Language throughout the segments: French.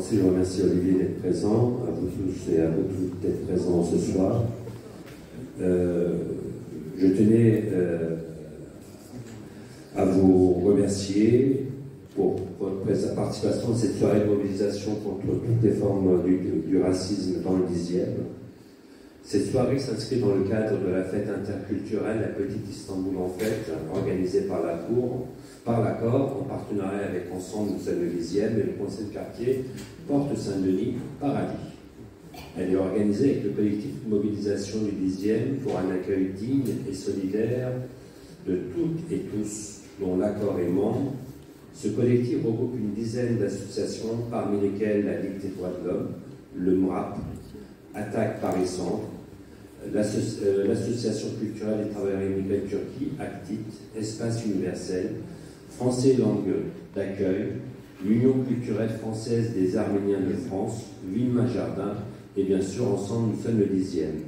commencer, je remercie Olivier d'être présent, à vous tous et à vous toutes d'être présents ce soir. Je tenais à vous remercier pour votre participation à cette soirée de mobilisation contre toutes les formes du racisme dans le 10e. Cette soirée s'inscrit dans le cadre de la fête interculturelle La Petite Istanbul en Fête, organisée par l'Accord, en partenariat avec Ensemble nous sommes le 10e et le conseil de quartier Porte Saint-Denis, Paradis. Elle est organisée avec le collectif de mobilisation du 10e pour un accueil digne et solidaire de toutes et tous dont l'Accord est membre. Ce collectif regroupe une dizaine d'associations, parmi lesquelles la Ligue des droits de l'homme, le MRAP, Attaque Paris Centre, l'Association culturelle des travailleurs immigrés de Turquie, ACTIT, Espace Universel, Français langue d'accueil, l'Union culturelle française des Arméniens de France, Vilma Jardin, et bien sûr, ensemble, nous sommes le 10e.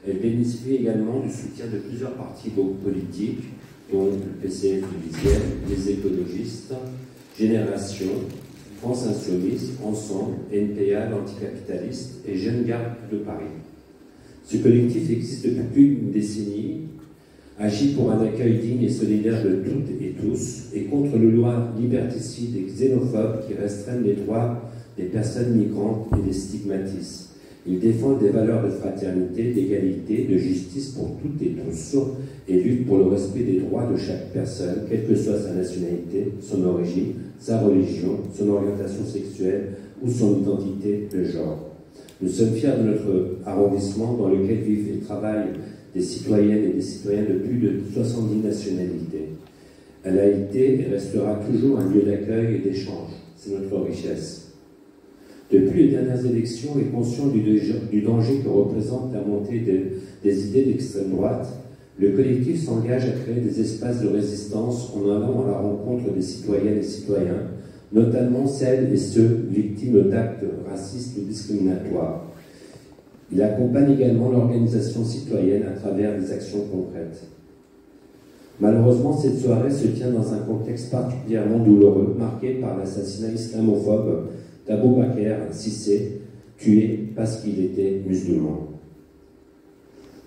Elle bénéficie également du soutien de plusieurs partis politiques, dont le PCF du 10e, les écologistes, Génération, France Insoumise, Ensemble, NPA, l'anticapitaliste et Jeunes Gardes de Paris. Ce collectif existe depuis plus d'une décennie, agit pour un accueil digne et solidaire de toutes et tous, et contre les lois liberticides et xénophobes qui restreignent les droits des personnes migrantes et les stigmatisent. Il défend des valeurs de fraternité, d'égalité, de justice pour toutes et tous, et lutte pour le respect des droits de chaque personne, quelle que soit sa nationalité, son origine, sa religion, son orientation sexuelle ou son identité de genre. Nous sommes fiers de notre arrondissement dans lequel vivent et travaillent des citoyennes et des citoyens de plus de 70 nationalités. Elle a été et restera toujours un lieu d'accueil et d'échange. C'est notre richesse. Depuis les dernières élections et conscient du danger que représente la montée des idées d'extrême droite, le collectif s'engage à créer des espaces de résistance en allant à la rencontre des citoyennes et citoyens, notamment celles et ceux victimes d'actes racistes ou discriminatoires. Il accompagne également l'organisation citoyenne à travers des actions concrètes. Malheureusement, cette soirée se tient dans un contexte particulièrement douloureux, marqué par l'assassinat islamophobe d'Abou Bakr Cissé, tué parce qu'il était musulman.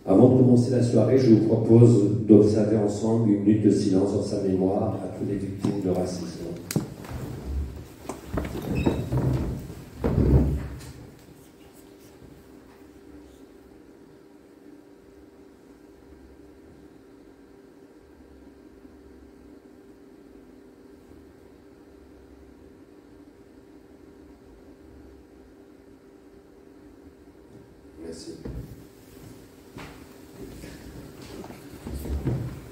Avant de commencer la soirée, je vous propose d'observer ensemble une minute de silence en sa mémoire à toutes les victimes de racisme. Merci.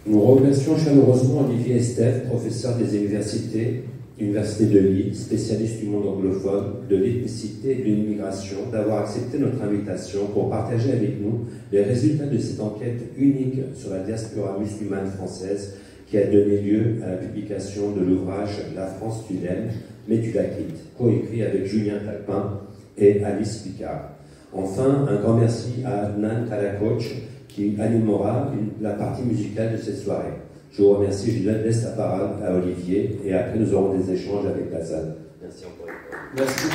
Nous remercions chaleureusement Olivier Estève, professeur des universités de Lille, spécialiste du monde anglophone, de l'ethnicité et de l'immigration, d'avoir accepté notre invitation pour partager avec nous les résultats de cette enquête unique sur la diaspora musulmane française qui a donné lieu à la publication de l'ouvrage « La France tu l'aimes, mais tu la quittes », coécrit avec Julien Talpin et Alice Picard. Enfin, un grand merci à Adnan Kalakoch qui animera la partie musicale de cette soirée. Je vous remercie, je laisse la parole à Olivier et après nous aurons des échanges avec la salle. Merci encore une fois. Merci.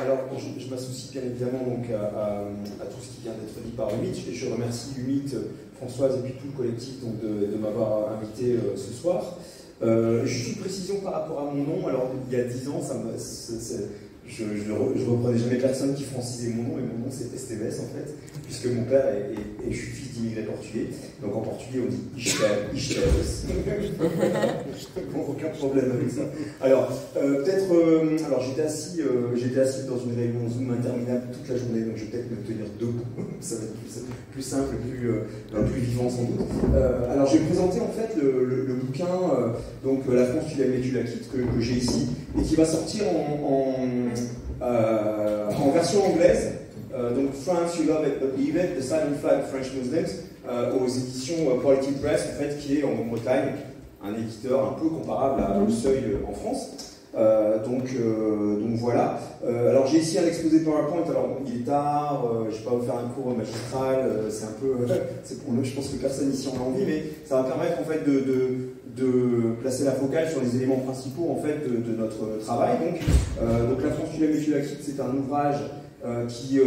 Alors, je m'associe bien évidemment donc, à tout ce qui vient d'être dit par Humit. Je remercie Humit, Françoise et puis tout le collectif donc, de m'avoir invité ce soir. Juste une précision par rapport à mon nom. Alors, il y a 10 ans, je ne reprenais jamais personne qui francisait mon nom, et mon nom c'est Esteves en fait, puisque mon père je suis fils d'immigrés portugais, donc en portugais on dit Esteves. Aucun problème avec ça. Alors, alors j'étais assis dans une réunion Zoom interminable toute la journée, donc je vais peut-être me tenir debout, ça va être plus simple, plus vivant sans doute. Alors je vais présenter en fait le bouquin, donc La France tu l'aimes et tu la quittes, que j'ai ici, et qui va sortir en version anglaise, donc France You Love It But Leave It, The Silent Flag French Muslims, aux éditions Quality Press, en fait, qui est en Bretagne, un éditeur un peu comparable à Le Seuil en France. Donc voilà. Alors j'ai ici un exposé de PowerPoint. Alors bon, il est tard, je ne vais pas vous faire un cours magistral, c'est un peu, je pense que personne ici en a envie, mais ça va permettre en fait de placer la focale sur les éléments principaux en fait de notre travail. Donc La France, tu l'aimes et tu la quittes, c'est un ouvrage qui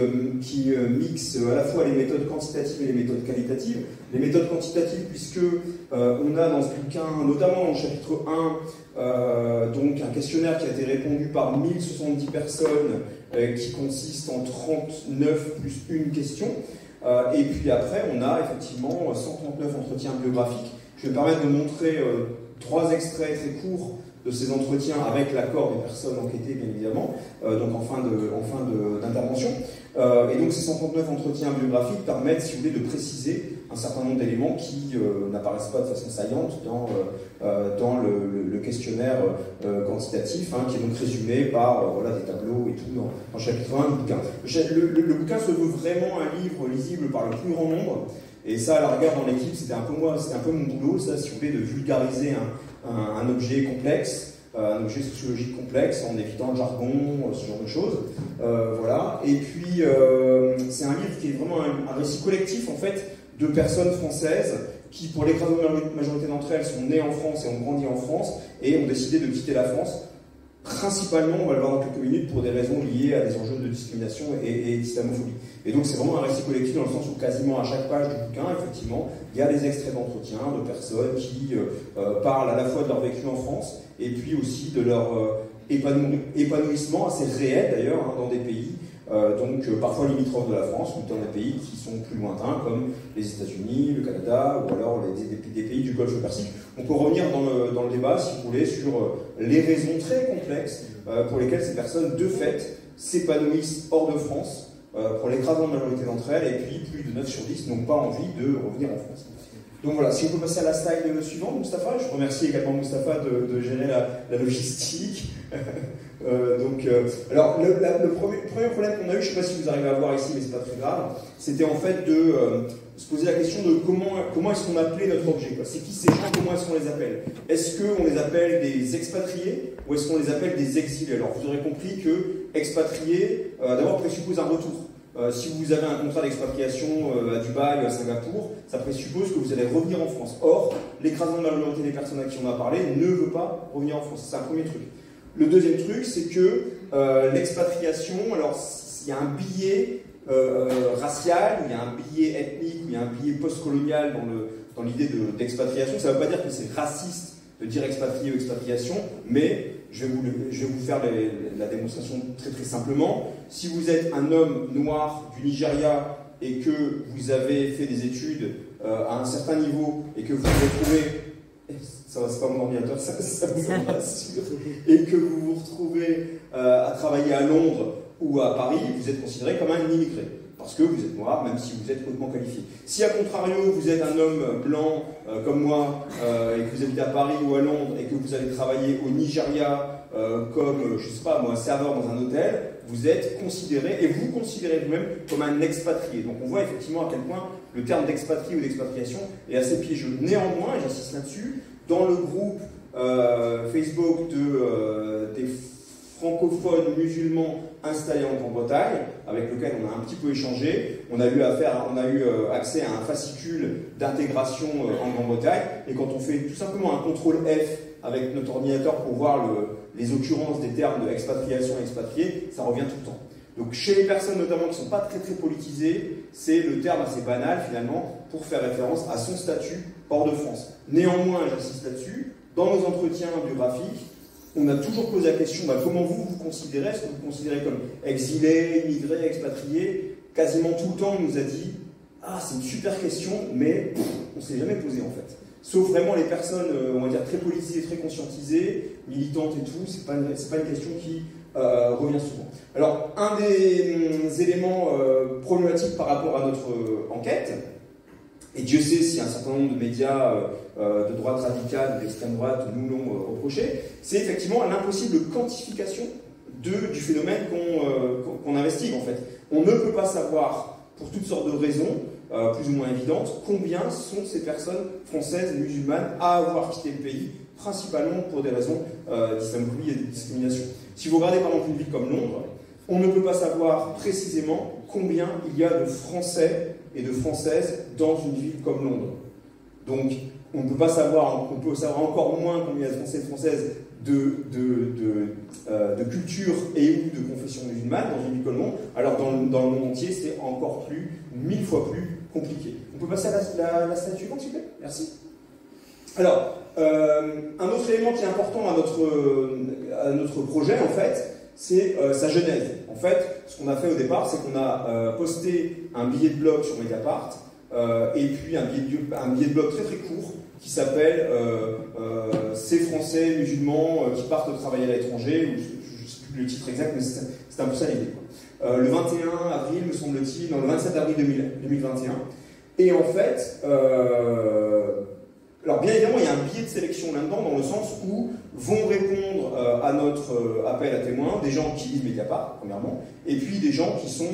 mixe à la fois les méthodes quantitatives et les méthodes qualitatives. Les méthodes quantitatives, puisque on a dans ce bouquin, notamment dans le chapitre 1, donc un questionnaire qui a été répondu par 1070 personnes, qui consiste en 39 plus une question. Et puis après, on a effectivement 139 entretiens biographiques. Je vais me permettre de montrer 3 extraits très courts de ces entretiens avec l'accord des personnes enquêtées, bien évidemment, donc en fin d'intervention. Et donc ces 139 entretiens biographiques permettent, si vous voulez, de préciser un certain nombre d'éléments qui n'apparaissent pas de façon saillante dans le questionnaire quantitatif, hein, qui est donc résumé par voilà, des tableaux et tout dans le chapitre 1 du bouquin. Le bouquin se veut vraiment un livre lisible par le plus grand nombre. Et ça, à la rigueur, dans l'équipe, c'était un peu mon boulot, ça, si vous voulez, de vulgariser un objet complexe, un objet sociologique complexe, en évitant le jargon, ce genre de choses. Voilà. Et puis, c'est un livre qui est vraiment un récit collectif, en fait, de personnes françaises qui, pour l'écrasante majorité d'entre elles, sont nées en France et ont grandi en France, et ont décidé de quitter la France. Principalement, on va le voir dans quelques minutes, pour des raisons liées à des enjeux de discrimination et d'islamophobie. Et donc c'est vraiment un récit collectif dans le sens où quasiment à chaque page du bouquin, effectivement, il y a des extraits d'entretien de personnes qui parlent à la fois de leur vécu en France et puis aussi de leur épanouissement assez réel d'ailleurs, hein, dans des pays parfois limitrophes de la France ou dans des pays qui sont plus lointains comme les États-Unis, le Canada ou alors des pays du Golfe Persique. On peut revenir dans le débat, si vous voulez, sur les raisons très complexes pour lesquelles ces personnes, de fait, s'épanouissent hors de France, pour l'écrasante majorité d'entre elles, et puis plus de 9 sur 10 n'ont pas envie de revenir en France. Donc voilà, si on peut passer à la slide suivante, Moustapha. Je remercie également Moustapha de gérer la logistique. Alors, le premier problème qu'on a eu, je ne sais pas si vous arrivez à voir ici, mais c'est pas très grave, c'était en fait de se poser la question de comment est-ce qu'on appelait notre objet. C'est qui ces gens, comment est-ce qu'on les appelle? Est-ce qu'on les appelle des expatriés ou est-ce qu'on les appelle des exilés? Alors, vous aurez compris que expatriés, d'abord, présuppose un retour. Si vous avez un contrat d'expatriation à Dubaï ou à Singapour, ça présuppose que vous allez revenir en France. Or, l'écrasante majorité des personnes à qui on a parlé ne veut pas revenir en France. C'est un premier truc. Le deuxième truc, c'est que l'expatriation, alors il y a un biais racial, il y a un biais ethnique, il y a un biais postcolonial dans l'idée d'expatriation. Ça ne veut pas dire que c'est raciste de dire expatrié ou expatriation, mais je vais vous faire la démonstration très très simplement. Si vous êtes un homme noir du Nigeria et que vous avez fait des études à un certain niveau et que vous vous retrouvez... Ça va, c'est pas mon ordinateur, ça me rassure. Et que vous vous retrouvez à travailler à Londres ou à Paris, vous êtes considéré comme un immigré. Parce que vous êtes noir, même si vous êtes hautement qualifié. Si à contrario, vous êtes un homme blanc comme moi, et que vous habitez à Paris ou à Londres, et que vous allez travailler au Nigeria comme, je sais pas moi, serveur dans un hôtel, vous êtes considéré, et vous considérez vous-même comme un expatrié. Donc on voit effectivement à quel point le terme d'expatrié ou d'expatriation est assez piégeux. Néanmoins, et j'insiste là-dessus, dans le groupe Facebook des francophones musulmans installés en Grande-Bretagne, avec lequel on a un petit peu échangé, on a eu accès à un fascicule d'intégration en Grande-Bretagne, et quand on fait tout simplement un contrôle F avec notre ordinateur pour voir les occurrences des termes de expatriation et expatrié, ça revient tout le temps. Donc chez les personnes notamment qui ne sont pas très très politisées, c'est le terme assez banal finalement pour faire référence à son statut hors de France. Néanmoins, j'insiste là-dessus, dans nos entretiens biographiques, on a toujours posé la question, comment vous considérez? Est-ce que vous considérez comme exilé, immigré, expatrié? Quasiment tout le temps, on nous a dit c'est une super question, mais on ne s'est jamais posé en fait. Sauf vraiment les personnes, on va dire, très politisées, très conscientisées, militantes et tout, c'est pas une question qui revient souvent. Alors, un des éléments problématiques par rapport à notre enquête, et Dieu sait si un certain nombre de médias de droite radicale, d'extrême droite, nous l'ont reproché, c'est effectivement l'impossible quantification du phénomène qu'on investigue en fait. On ne peut pas savoir, pour toutes sortes de raisons, plus ou moins évidentes, combien sont ces personnes françaises et musulmanes à avoir quitté le pays, principalement pour des raisons d'islamophobie et de discrimination. Si vous regardez par exemple une ville comme Londres, on ne peut pas savoir précisément combien il y a de Français et de Françaises dans une ville comme Londres. Donc, on peut savoir encore moins combien il y a de Français et de Françaises de culture et ou de confession musulmane dans une ville comme le monde. Alors, dans le monde entier, c'est encore 1000 fois plus compliqué. On peut passer à la slide suivante, s'il vous plaît? Merci. Alors, un autre élément qui est important à notre projet, en fait, c'est sa genèse. En fait, ce qu'on a fait au départ, c'est qu'on a posté un billet de blog sur Mediapart, et puis un billet de blog très très court qui s'appelle Ces Français musulmans qui partent travailler à l'étranger, ou je ne sais plus le titre exact, mais c'est un peu ça l'idée. Le 21 avril, me semble-t-il, non, le 27 avril 2021. Et en fait, alors bien évidemment, il y a un biais de sélection là-dedans, dans le sens où vont répondre à notre appel à témoins des gens qui lisent Mediapart, premièrement, et puis des gens qui sont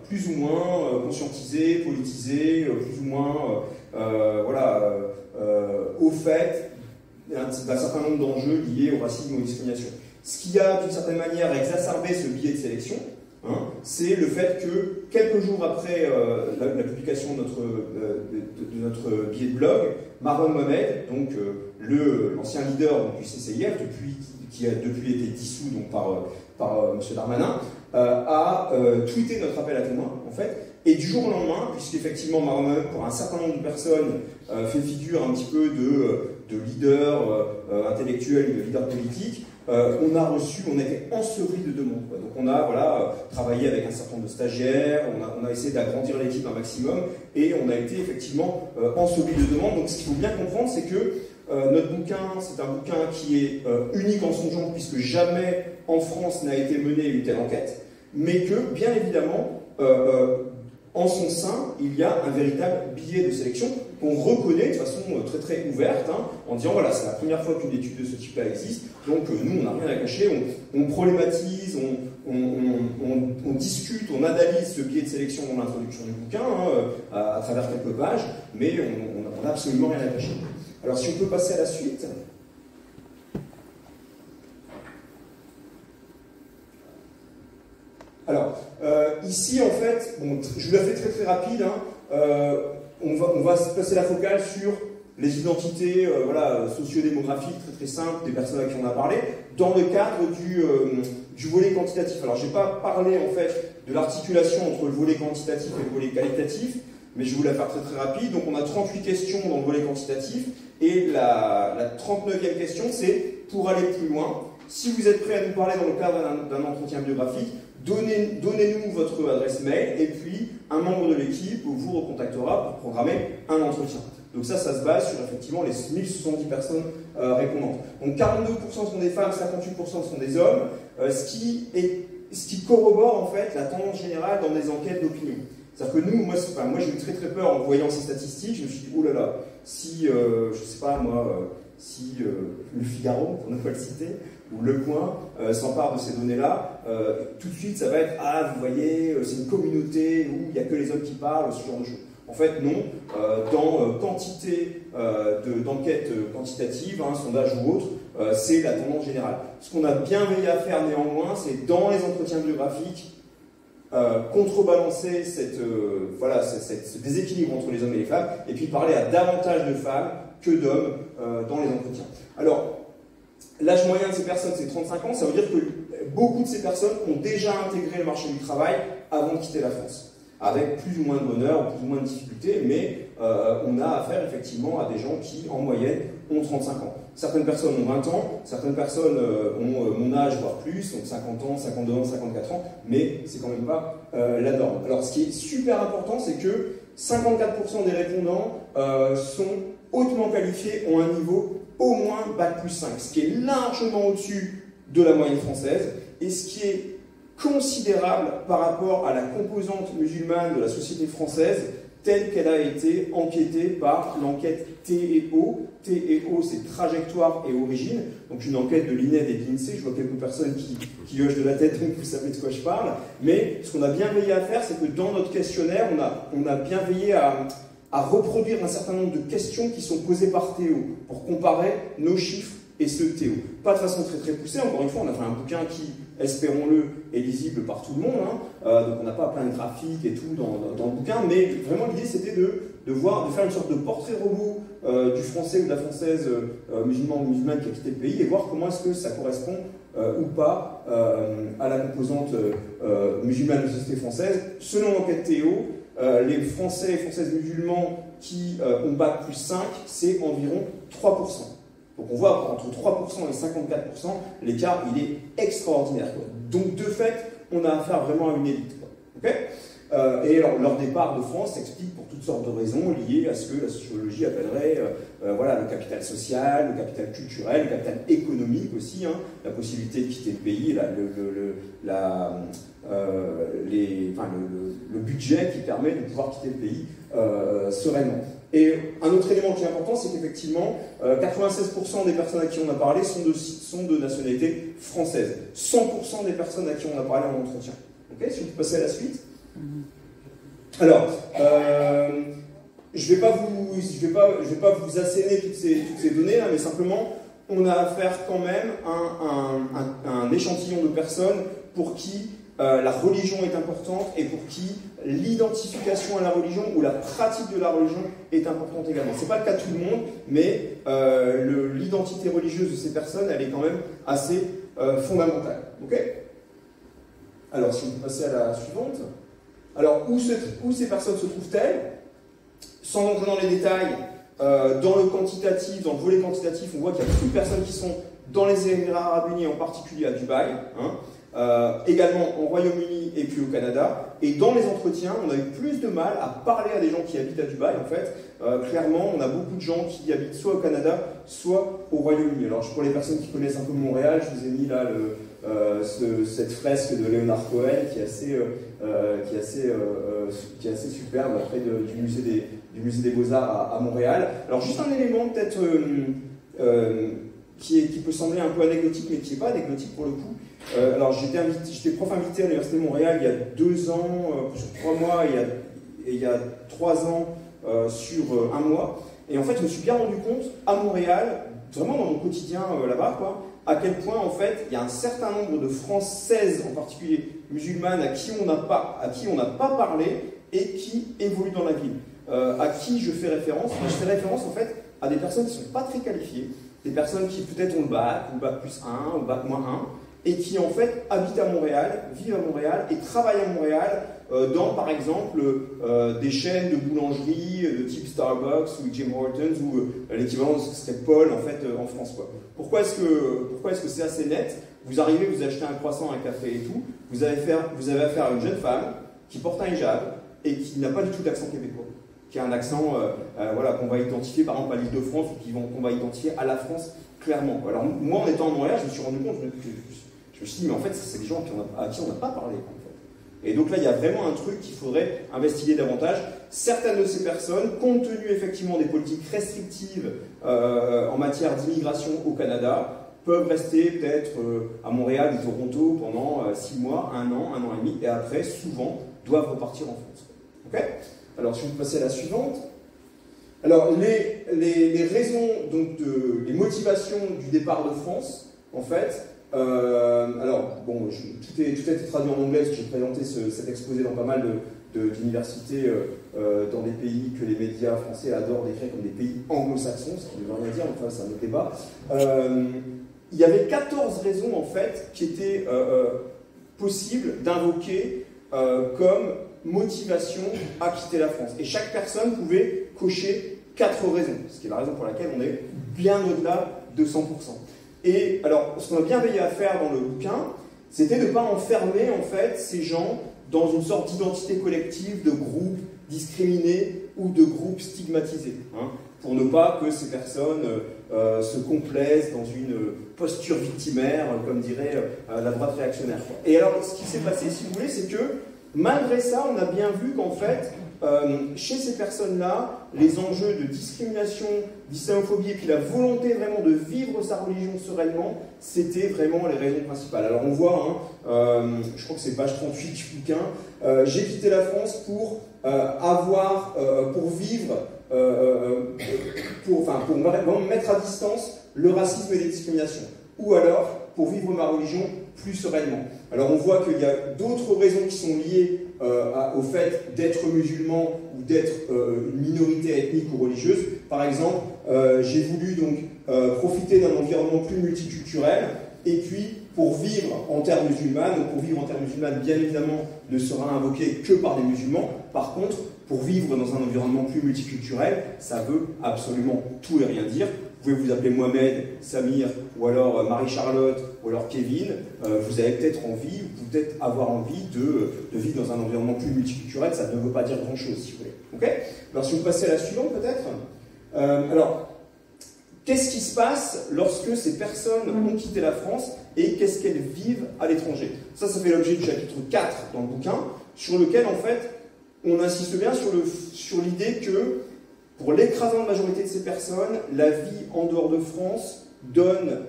plus ou moins conscientisés, politisés, plus ou moins au fait d'un certain nombre d'enjeux liés au racisme et aux discriminations. Ce qui a, d'une certaine manière, exacerbé ce biais de sélection, c'est le fait que, quelques jours après la publication de notre billet de blog, Marwan Mohamed, donc l'ancien leader du CCIF, qui a depuis été dissous donc, par M. Darmanin, a tweeté notre appel à témoins, en fait. Et du jour au lendemain, puisqu'effectivement Marwan Mohamed, pour un certain nombre de personnes, fait figure un petit peu de leader intellectuel, de leader politique, on a été enseveli de demandes. Donc on a travaillé avec un certain nombre de stagiaires, on a essayé d'agrandir l'équipe un maximum, et on a été effectivement enseveli de demandes. Donc ce qu'il faut bien comprendre, c'est que notre bouquin, c'est un bouquin qui est unique en son genre, puisque jamais en France n'a été menée une telle enquête, mais que, bien évidemment, en son sein, il y a un véritable biais de sélection qu'on reconnaît de façon très très ouverte, en disant voilà, c'est la première fois qu'une étude de ce type-là existe, donc nous on n'a rien à cacher, on problématise, on discute, on analyse ce biais de sélection dans l'introduction du bouquin, à travers quelques pages, mais on n'a absolument rien à cacher. Alors si on peut passer à la suite. Alors, ici, en fait, bon, je vous la fais très très rapide, on va se passer la focale sur les identités sociodémographiques très très simples des personnes à qui on a parlé, dans le cadre du volet quantitatif. Alors, je n'ai pas parlé, en fait, de l'articulation entre le volet quantitatif et le volet qualitatif, mais je vais vous la faire très très rapide. Donc, on a 38 questions dans le volet quantitatif, et la 39e question, c'est, pour aller plus loin, si vous êtes prêt à nous parler dans le cadre d'un entretien biographique, donnez-nous votre adresse mail, et puis un membre de l'équipe vous recontactera pour programmer un entretien. Donc ça se base sur effectivement les 1070 personnes répondantes. Donc 42% sont des femmes, 58% sont des hommes, ce qui corrobore en fait la tendance générale dans des enquêtes d'opinion. C'est-à-dire que nous, moi j'ai eu très très peur en voyant ces statistiques, je me suis dit, oh là là, si, je sais pas moi, si le Figaro, pour ne pas le citer, ou Le Point s'empare de ces données-là, tout de suite ça va être « Ah, vous voyez, c'est une communauté où il n'y a que les hommes qui parlent », ce genre de choses. En fait, non. Dans quantité d'enquêtes quantitatives, sondage ou autre, c'est la tendance générale. Ce qu'on a bien veillé à faire néanmoins, c'est dans les entretiens biographiques, contrebalancer ce déséquilibre entre les hommes et les femmes, et puis parler à davantage de femmes que d'hommes dans les entretiens. Alors, l'âge moyen de ces personnes, c'est 35 ans, ça veut dire que beaucoup de ces personnes ont déjà intégré le marché du travail avant de quitter la France, avec plus ou moins de bonheur, ou plus ou moins de difficultés, mais on a affaire effectivement à des gens qui, en moyenne, ont 35 ans. Certaines personnes ont 20 ans, certaines personnes ont mon âge, voire plus, donc 50 ans, 52 ans, 54 ans, mais c'est quand même pas la norme. Alors, ce qui est super important, c'est que 54% des répondants sont hautement qualifiés, ont un niveau au moins Bac plus 5, ce qui est largement au-dessus de la moyenne française, et ce qui est considérable par rapport à la composante musulmane de la société française telle qu'elle a été enquêtée par l'enquête TEO. TEO, c'est trajectoire et origine, donc une enquête de l'INED et de l'INSEE. Je vois quelques personnes qui hochent de la tête, donc vous savez de quoi je parle. Mais ce qu'on a bien veillé à faire, c'est que dans notre questionnaire, on a bien veillé à reproduire un certain nombre de questions qui sont posées par Théo pour comparer nos chiffres et ceux de Théo. Pas de façon très très poussée, encore une fois, on a fait un bouquin qui espérons-le, est lisible par tout le monde, hein. Donc on n'a pas plein de graphiques et tout dans le bouquin, mais vraiment l'idée c'était de faire une sorte de portrait robot du français ou de la française musulman ou musulmane qui a quitté le pays et voir comment est-ce que ça correspond ou pas à la composante musulmane de la société française. Selon l'enquête Théo, les Français et Françaises musulmans qui ont bac plus 5, c'est environ 3%. Donc on voit entre 3% et 54%, l'écart il est extraordinaire, quoi. Donc de fait, on a affaire vraiment à une élite, quoi. Okay, et alors leur départ de France s'explique pour toutes sortes de raisons liées à ce que la sociologie appellerait voilà, le capital social, le capital culturel, le capital économique aussi, hein, la possibilité de quitter le pays, le budget qui permet de pouvoir quitter le pays sereinement. Et un autre élément qui est important, c'est qu'effectivement, 96% des personnes à qui on a parlé sont de nationalité française. 100% des personnes à qui on a parlé en entretien. Okay, si on peut passer à la suite. Alors, je vais pas vous asséner toutes ces données là, mais simplement, on a affaire quand même à un échantillon de personnes pour qui la religion est importante et pour qui l'identification à la religion ou la pratique de la religion est importante également. Ce n'est pas le cas de tout le monde, mais l'identité religieuse de ces personnes, elle est quand même assez fondamentale. Okay, alors, si on peut passer à la suivante. Alors, où ces personnes se trouvent-elles? Sans entrer dans les détails, dans le quantitatif, dans le volet quantitatif, on voit qu'il y a beaucoup de personnes qui sont dans les Émirats Arabes Unis, en particulier à Dubaï, hein, également au Royaume-Uni et puis au Canada. Et dans les entretiens, on a eu plus de mal à parler à des gens qui habitent à Dubaï, en fait. Clairement, on a beaucoup de gens qui habitent soit au Canada, soit au Royaume-Uni. Alors, pour les personnes qui connaissent un peu Montréal, je vous ai mis là cette fresque de Leonard Cohen qui est assez superbe près du musée des Beaux-Arts à Montréal. Alors juste un élément peut-être qui peut sembler un peu anecdotique mais qui n'est pas anecdotique pour le coup. Alors j'étais prof invité à l'Université de Montréal il y a 2 ans sur 3 mois et il y a 3 ans sur 1 mois. Et en fait je me suis bien rendu compte à Montréal, vraiment dans mon quotidien là-bas, quoi, à quel point, en fait, il y a un certain nombre de Françaises, en particulier musulmanes, à qui on n'a pas parlé et qui évoluent dans la ville. À qui je fais référence? Je fais référence, en fait, à des personnes qui ne sont pas très qualifiées, des personnes qui peut-être ont le bac, ou bac plus 1, ou bac moins 1, et qui, en fait, habitent à Montréal, vivent à Montréal et travaillent à Montréal dans, par exemple, des chaînes de boulangerie de type Starbucks ou Jim Hortons ou l'équivalent ce serait Paul en fait en France, quoi. Pourquoi est-ce que c'est assez net? Vous arrivez, vous achetez un croissant, un café et tout, vous avez affaire à une jeune femme qui porte un hijab et qui n'a pas du tout d'accent québécois, qui a un accent voilà, qu'on va identifier par exemple à l'Île-de-France ou qu'on va identifier à la France clairement, quoi. Alors moi en étant à Montréal, je me suis rendu compte, je me suis dit mais en fait c'est des gens à qui on n'a pas parlé, en fait. Et donc là, il y a vraiment un truc qu'il faudrait investiguer davantage. Certaines de ces personnes, compte tenu effectivement des politiques restrictives en matière d'immigration au Canada, peuvent rester peut-être à Montréal ou Toronto pendant 6 mois, 1 an et demi, et après, souvent, doivent repartir en France. Okay, alors, si on peut passer à la suivante. Alors, les raisons, donc, les motivations du départ de France, en fait, alors, bon, tout a été traduit en anglais, parce que j'ai présenté cet exposé dans pas mal d'universités dans des pays que les médias français adorent décrire comme des pays anglo-saxons, ce qui ne veut rien dire, enfin, c'est un autre débat. Il y avait 14 raisons, en fait, qui étaient possibles d'invoquer comme motivation à quitter la France. Et chaque personne pouvait cocher 4 raisons, ce qui est la raison pour laquelle on est bien au-delà de 100%. Et alors, ce qu'on a bien veillé à faire dans le bouquin, c'était de ne pas enfermer, en fait, ces gens dans une sorte d'identité collective de groupes discriminés ou de groupes stigmatisés, hein, pour ne pas que ces personnes se complaisent dans une posture victimaire, comme dirait la droite réactionnaire, quoi. Et alors, ce qui s'est passé, si vous voulez, c'est que, malgré ça, on a bien vu qu'en fait, chez ces personnes-là, les enjeux de discrimination, d'islamophobie et puis la volonté vraiment de vivre sa religion sereinement, c'était vraiment les raisons principales. Alors on voit, hein, je crois que c'est page 38 du bouquin, j'ai quitté la France pour vivre, pour mettre à distance le racisme et les discriminations. ou alors pour vivre ma religion plus sereinement. Alors on voit qu'il y a d'autres raisons qui sont liées au fait d'être musulman ou d'être une minorité ethnique ou religieuse. Par exemple, j'ai voulu donc profiter d'un environnement plus multiculturel, et puis pour vivre en terre musulmane, donc pour vivre en terre musulmane, bien évidemment, ne sera invoqué que par des musulmans. Par contre, pour vivre dans un environnement plus multiculturel, ça veut absolument tout et rien dire. Vous pouvez vous appeler Mohamed, Samir, ou alors Marie-Charlotte, ou alors Kevin. Vous avez peut-être envie, ou peut-être avoir envie de vivre dans un environnement plus multiculturel. Ça ne veut pas dire grand-chose, si vous voulez. Okay, alors, si vous passez à la suivante, peut-être. Alors, qu'est-ce qui se passe lorsque ces personnes ont quitté la France et qu'est-ce qu'elles vivent à l'étranger? Ça fait l'objet du chapitre 4 dans le bouquin, sur lequel, en fait, on insiste bien sur l'idée que, pour l'écrasante majorité de ces personnes, la vie en dehors de France donne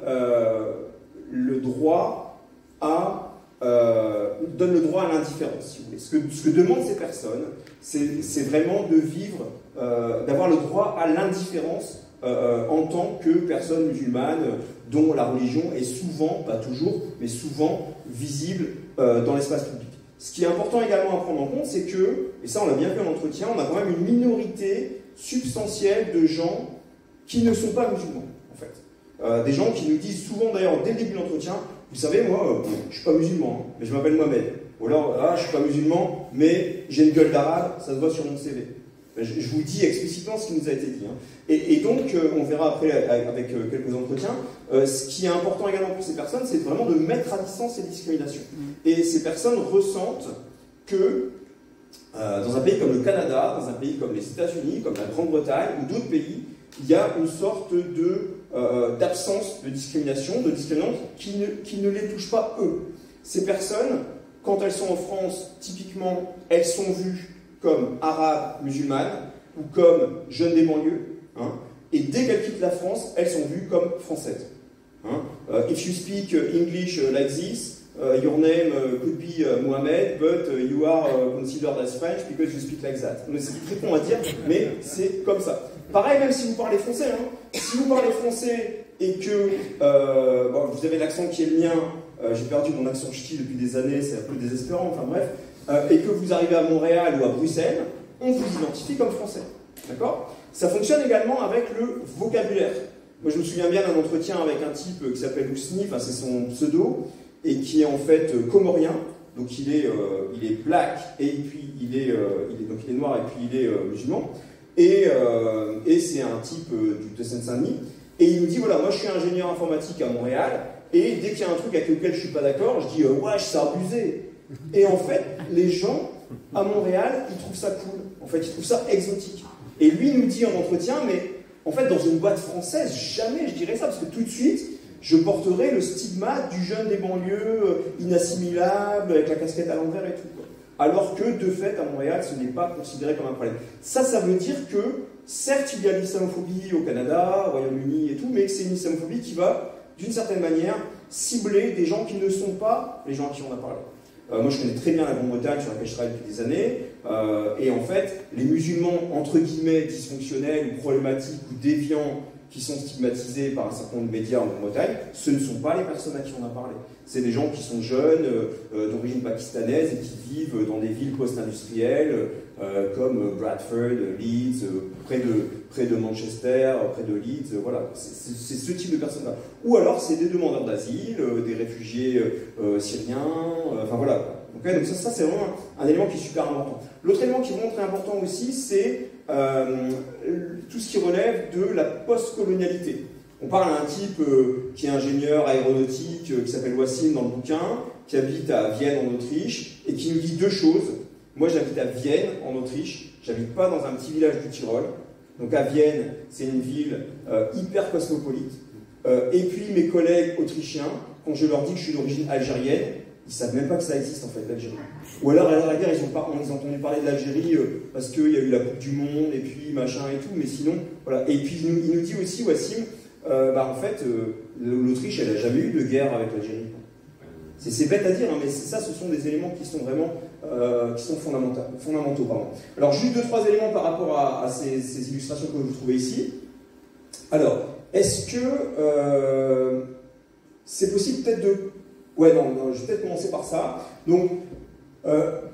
le droit à l'indifférence, si vous voulez. Ce que demandent ces personnes, c'est vraiment de vivre, d'avoir le droit à l'indifférence en tant que personne musulmane dont la religion est souvent, pas toujours, mais souvent visible dans l'espace public. Ce qui est important également à prendre en compte, c'est que, et ça on l'a bien vu en entretien, on a quand même une minorité substantielle de gens qui ne sont pas musulmans, en fait. Des gens qui nous disent souvent, d'ailleurs, dès le début de l'entretien, vous savez, moi, je suis pas musulman, mais je m'appelle Mohamed. Ou alors, je suis pas musulman, mais j'ai une gueule d'arabe, ça se voit sur mon CV. Je vous dis explicitement ce qui nous a été dit. Hein. Et donc, on verra après avec quelques entretiens, ce qui est important également pour ces personnes, c'est vraiment de mettre à distance ces discriminations. Et ces personnes ressentent que dans un pays comme le Canada, dans un pays comme les États-Unis, comme la Grande-Bretagne ou d'autres pays, il y a une sorte d'absence de discrimination, de discriminante qui ne les touche pas eux. Ces personnes, quand elles sont en France, typiquement, elles sont vues comme arabes, musulmanes, ou comme jeunes des banlieues, hein, et dès qu'elles quittent la France, elles sont vues comme françaises. Hein. If you speak English like this, your name could be Mohamed, but you are considered as French because you speak like that. C'est très con à dire, mais c'est comme ça. Pareil, même si vous parlez français, hein. Si vous parlez français et que vous avez l'accent qui est le mien, j'ai perdu mon accent ch'ti depuis des années, c'est un peu désespérant, enfin bref, et que vous arrivez à Montréal ou à Bruxelles, on vous identifie comme français. D'accord? Ça fonctionne également avec le vocabulaire. Moi, je me souviens bien d'un entretien avec un type qui s'appelle Ousni, enfin c'est son pseudo, et qui est en fait comorien. Donc il est black, et puis il est noir, et puis il est musulman. Et c'est un type de Seine-Saint-Denis. Et il nous dit, voilà, moi je suis ingénieur informatique à Montréal, et dès qu'il y a un truc avec lequel je suis pas d'accord, je dis, wesh, c'est abusé. Et en fait, les gens à Montréal, ils trouvent ça cool. En fait, ils trouvent ça exotique. Et lui nous dit en entretien, mais en fait, dans une boîte française, jamais je dirais ça, parce que tout de suite, je porterai le stigmate du jeune des banlieues, inassimilable, avec la casquette à l'envers et tout. Alors que, de fait, à Montréal, ce n'est pas considéré comme un problème. Ça veut dire que, certes, il y a l'islamophobie au Canada, au Royaume-Uni et tout, mais que c'est une islamophobie qui va, d'une certaine manière, cibler des gens qui ne sont pas les gens à qui on a parlé. Moi, je connais très bien la Grande-Bretagne, sur laquelle je travaille depuis des années, et en fait, les musulmans, entre guillemets, dysfonctionnels ou problématiques ou déviants qui sont stigmatisés par un certain nombre de médias en Grande-Bretagne, ce ne sont pas les personnes à qui on a parlé. C'est des gens qui sont jeunes, d'origine pakistanaise, et qui vivent dans des villes post-industrielles, comme Bradford, Leeds, près de Manchester, près de Leeds, voilà. C'est ce type de personnes-là. Ou alors, c'est des demandeurs d'asile, des réfugiés syriens, enfin voilà. Okay, donc ça c'est vraiment un élément qui est super important. L'autre élément qui est vraiment très important aussi, c'est tout ce qui relève de la post-colonialité. On parle à un type qui est ingénieur aéronautique, qui s'appelle Wassim dans le bouquin, qui habite à Vienne en Autriche, et qui nous dit deux choses. Moi j'habite à Vienne en Autriche, j'habite pas dans un petit village du Tyrol. Donc à Vienne, c'est une ville hyper cosmopolite. Et puis mes collègues autrichiens, quand je leur dis que je suis d'origine algérienne, ils ne savent même pas que ça existe en fait, l'Algérie. Ou alors à la guerre, ils ont entendu parler de l'Algérie parce qu'il y a eu la Coupe du Monde et puis machin et tout, mais sinon, voilà. Et puis il nous dit aussi, Wassim, en fait, l'Autriche, elle n'a jamais eu de guerre avec l'Algérie. C'est bête à dire, hein, mais ça, ce sont des éléments qui sont vraiment fondamentaux. Pardon. Alors, juste 2-3 éléments par rapport à ces illustrations que vous trouvez ici. Alors, est-ce que c'est possible peut-être de... Ouais, non, je vais peut-être commencer par ça. Donc,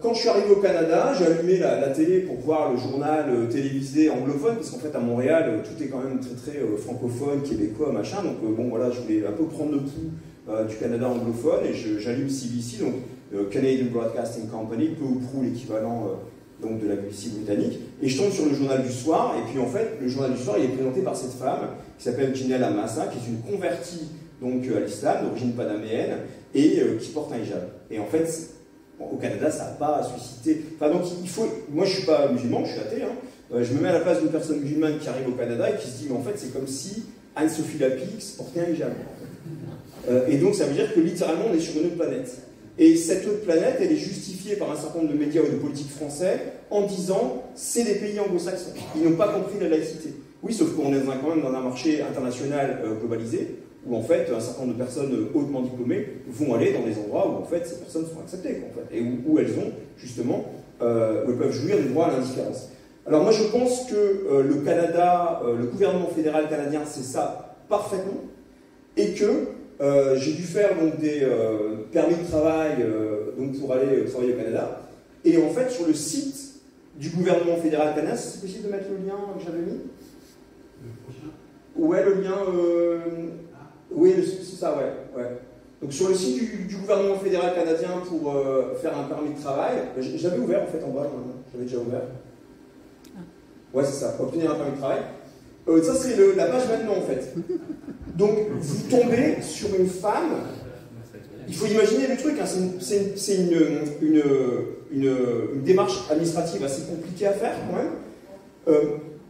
quand je suis arrivé au Canada, j'ai allumé la télé pour voir le journal télévisé anglophone, parce qu'en fait, à Montréal, tout est quand même très, très francophone, québécois, machin. Donc, bon, voilà, je voulais un peu prendre le pouls du Canada anglophone, et j'allume CBC, donc Canadian Broadcasting Company, peu ou prou l'équivalent donc de la BBC britannique, et je tombe sur le journal du soir, et puis en fait, le journal du soir, il est présenté par cette femme, qui s'appelle Jinelle Amassa, qui est une convertie donc, à l'islam, d'origine panaméenne, et qui porte un hijab. Et en fait, au Canada, ça n'a pas suscité... Enfin, donc, il faut... Moi, je ne suis pas musulman, je suis athée, hein. Je me mets à la place d'une personne musulmane qui arrive au Canada et qui se dit, mais en fait, c'est comme si Anne-Sophie Lapix portait un hijab. Et donc, ça veut dire que, littéralement, on est sur une autre planète. Et cette autre planète, elle est justifiée par un certain nombre de médias ou de politiques français en disant, c'est des pays anglo-saxons. Ils n'ont pas compris la laïcité. Oui, sauf qu'on est quand même dans un marché international globalisé, où en fait un certain nombre de personnes hautement diplômées vont aller dans des endroits où en fait ces personnes sont acceptées, quoi, en fait, et où elles ont justement, où elles peuvent jouir du droit à l'indifférence. Alors moi je pense que le Canada, le gouvernement fédéral canadien, c'est ça parfaitement, et que j'ai dû faire donc des permis de travail donc pour aller travailler au Canada, et en fait sur le site du gouvernement fédéral canadien, c'est possible de mettre le lien que j'avais mis? Ouais, le lien... Oui, c'est ça, ouais. Donc sur le site du gouvernement fédéral canadien pour faire un permis de travail, j'avais ouvert en fait en bas, j'avais déjà ouvert. Ouais, c'est ça, pour obtenir un permis de travail. Ça c'est la page maintenant en fait. Donc vous tombez sur une femme, il faut imaginer le truc, hein, c'est une démarche administrative assez compliquée à faire quand même.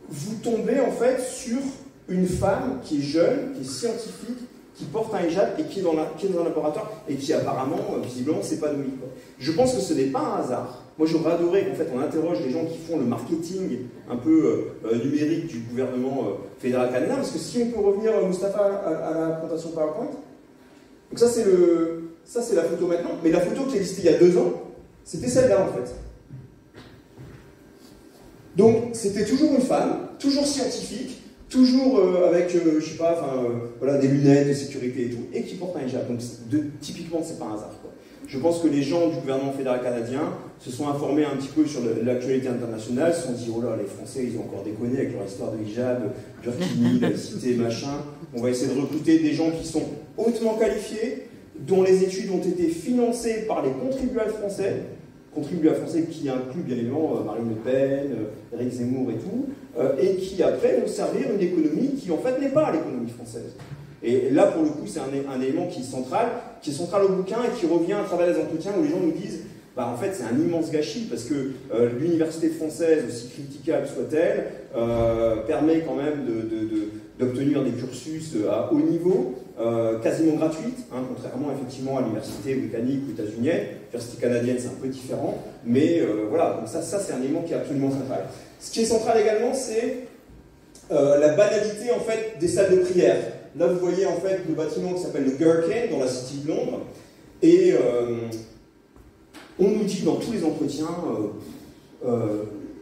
Vous tombez en fait sur une femme qui est jeune, qui est scientifique, qui porte un hijab et qui est dans un laboratoire et qui apparemment, visiblement, s'épanouit. Je pense que ce n'est pas un hasard. Moi, j'aurais adoré qu'en fait on interroge les gens qui font le marketing un peu numérique du gouvernement fédéral canadien, parce que si on peut revenir, Mustapha, à la présentation PowerPoint. Donc ça, c'est la photo maintenant, mais la photo qui est listée il y a 2 ans, c'était celle-là en fait. Donc, c'était toujours une femme, toujours scientifique, toujours avec, je sais pas, voilà, des lunettes de sécurité et tout, et qui porte un hijab. Donc, typiquement, c'est pas un hasard, quoi. Je pense que les gens du gouvernement fédéral canadien se sont informés un petit peu sur l'actualité internationale, se sont dit, oh là, les Français, ils ont encore déconné avec leur histoire de hijab, burkini, laïcité, machin. On va essayer de recruter des gens qui sont hautement qualifiés, dont les études ont été financées par les contribuables français qui incluent bien évidemment Marine Le Pen, Éric Zemmour et tout, et qui après vont servir une économie qui en fait n'est pas l'économie française. Et là pour le coup c'est un élément qui est central au bouquin et qui revient à travers les entretiens où les gens nous disent bah en fait c'est un immense gâchis parce que l'université française, aussi critiquable soit-elle, permet quand même d'obtenir des cursus à haut niveau, quasiment gratuites, hein, contrairement effectivement à l'université britannique ou états-unienne. L'université canadienne c'est un peu différent, mais voilà, donc ça c'est un élément qui est absolument central. Ce qui est central également, c'est la banalité en fait des salles de prière. Là vous voyez en fait le bâtiment qui s'appelle le Gherkin dans la City de Londres, et on nous dit dans tous les entretiens,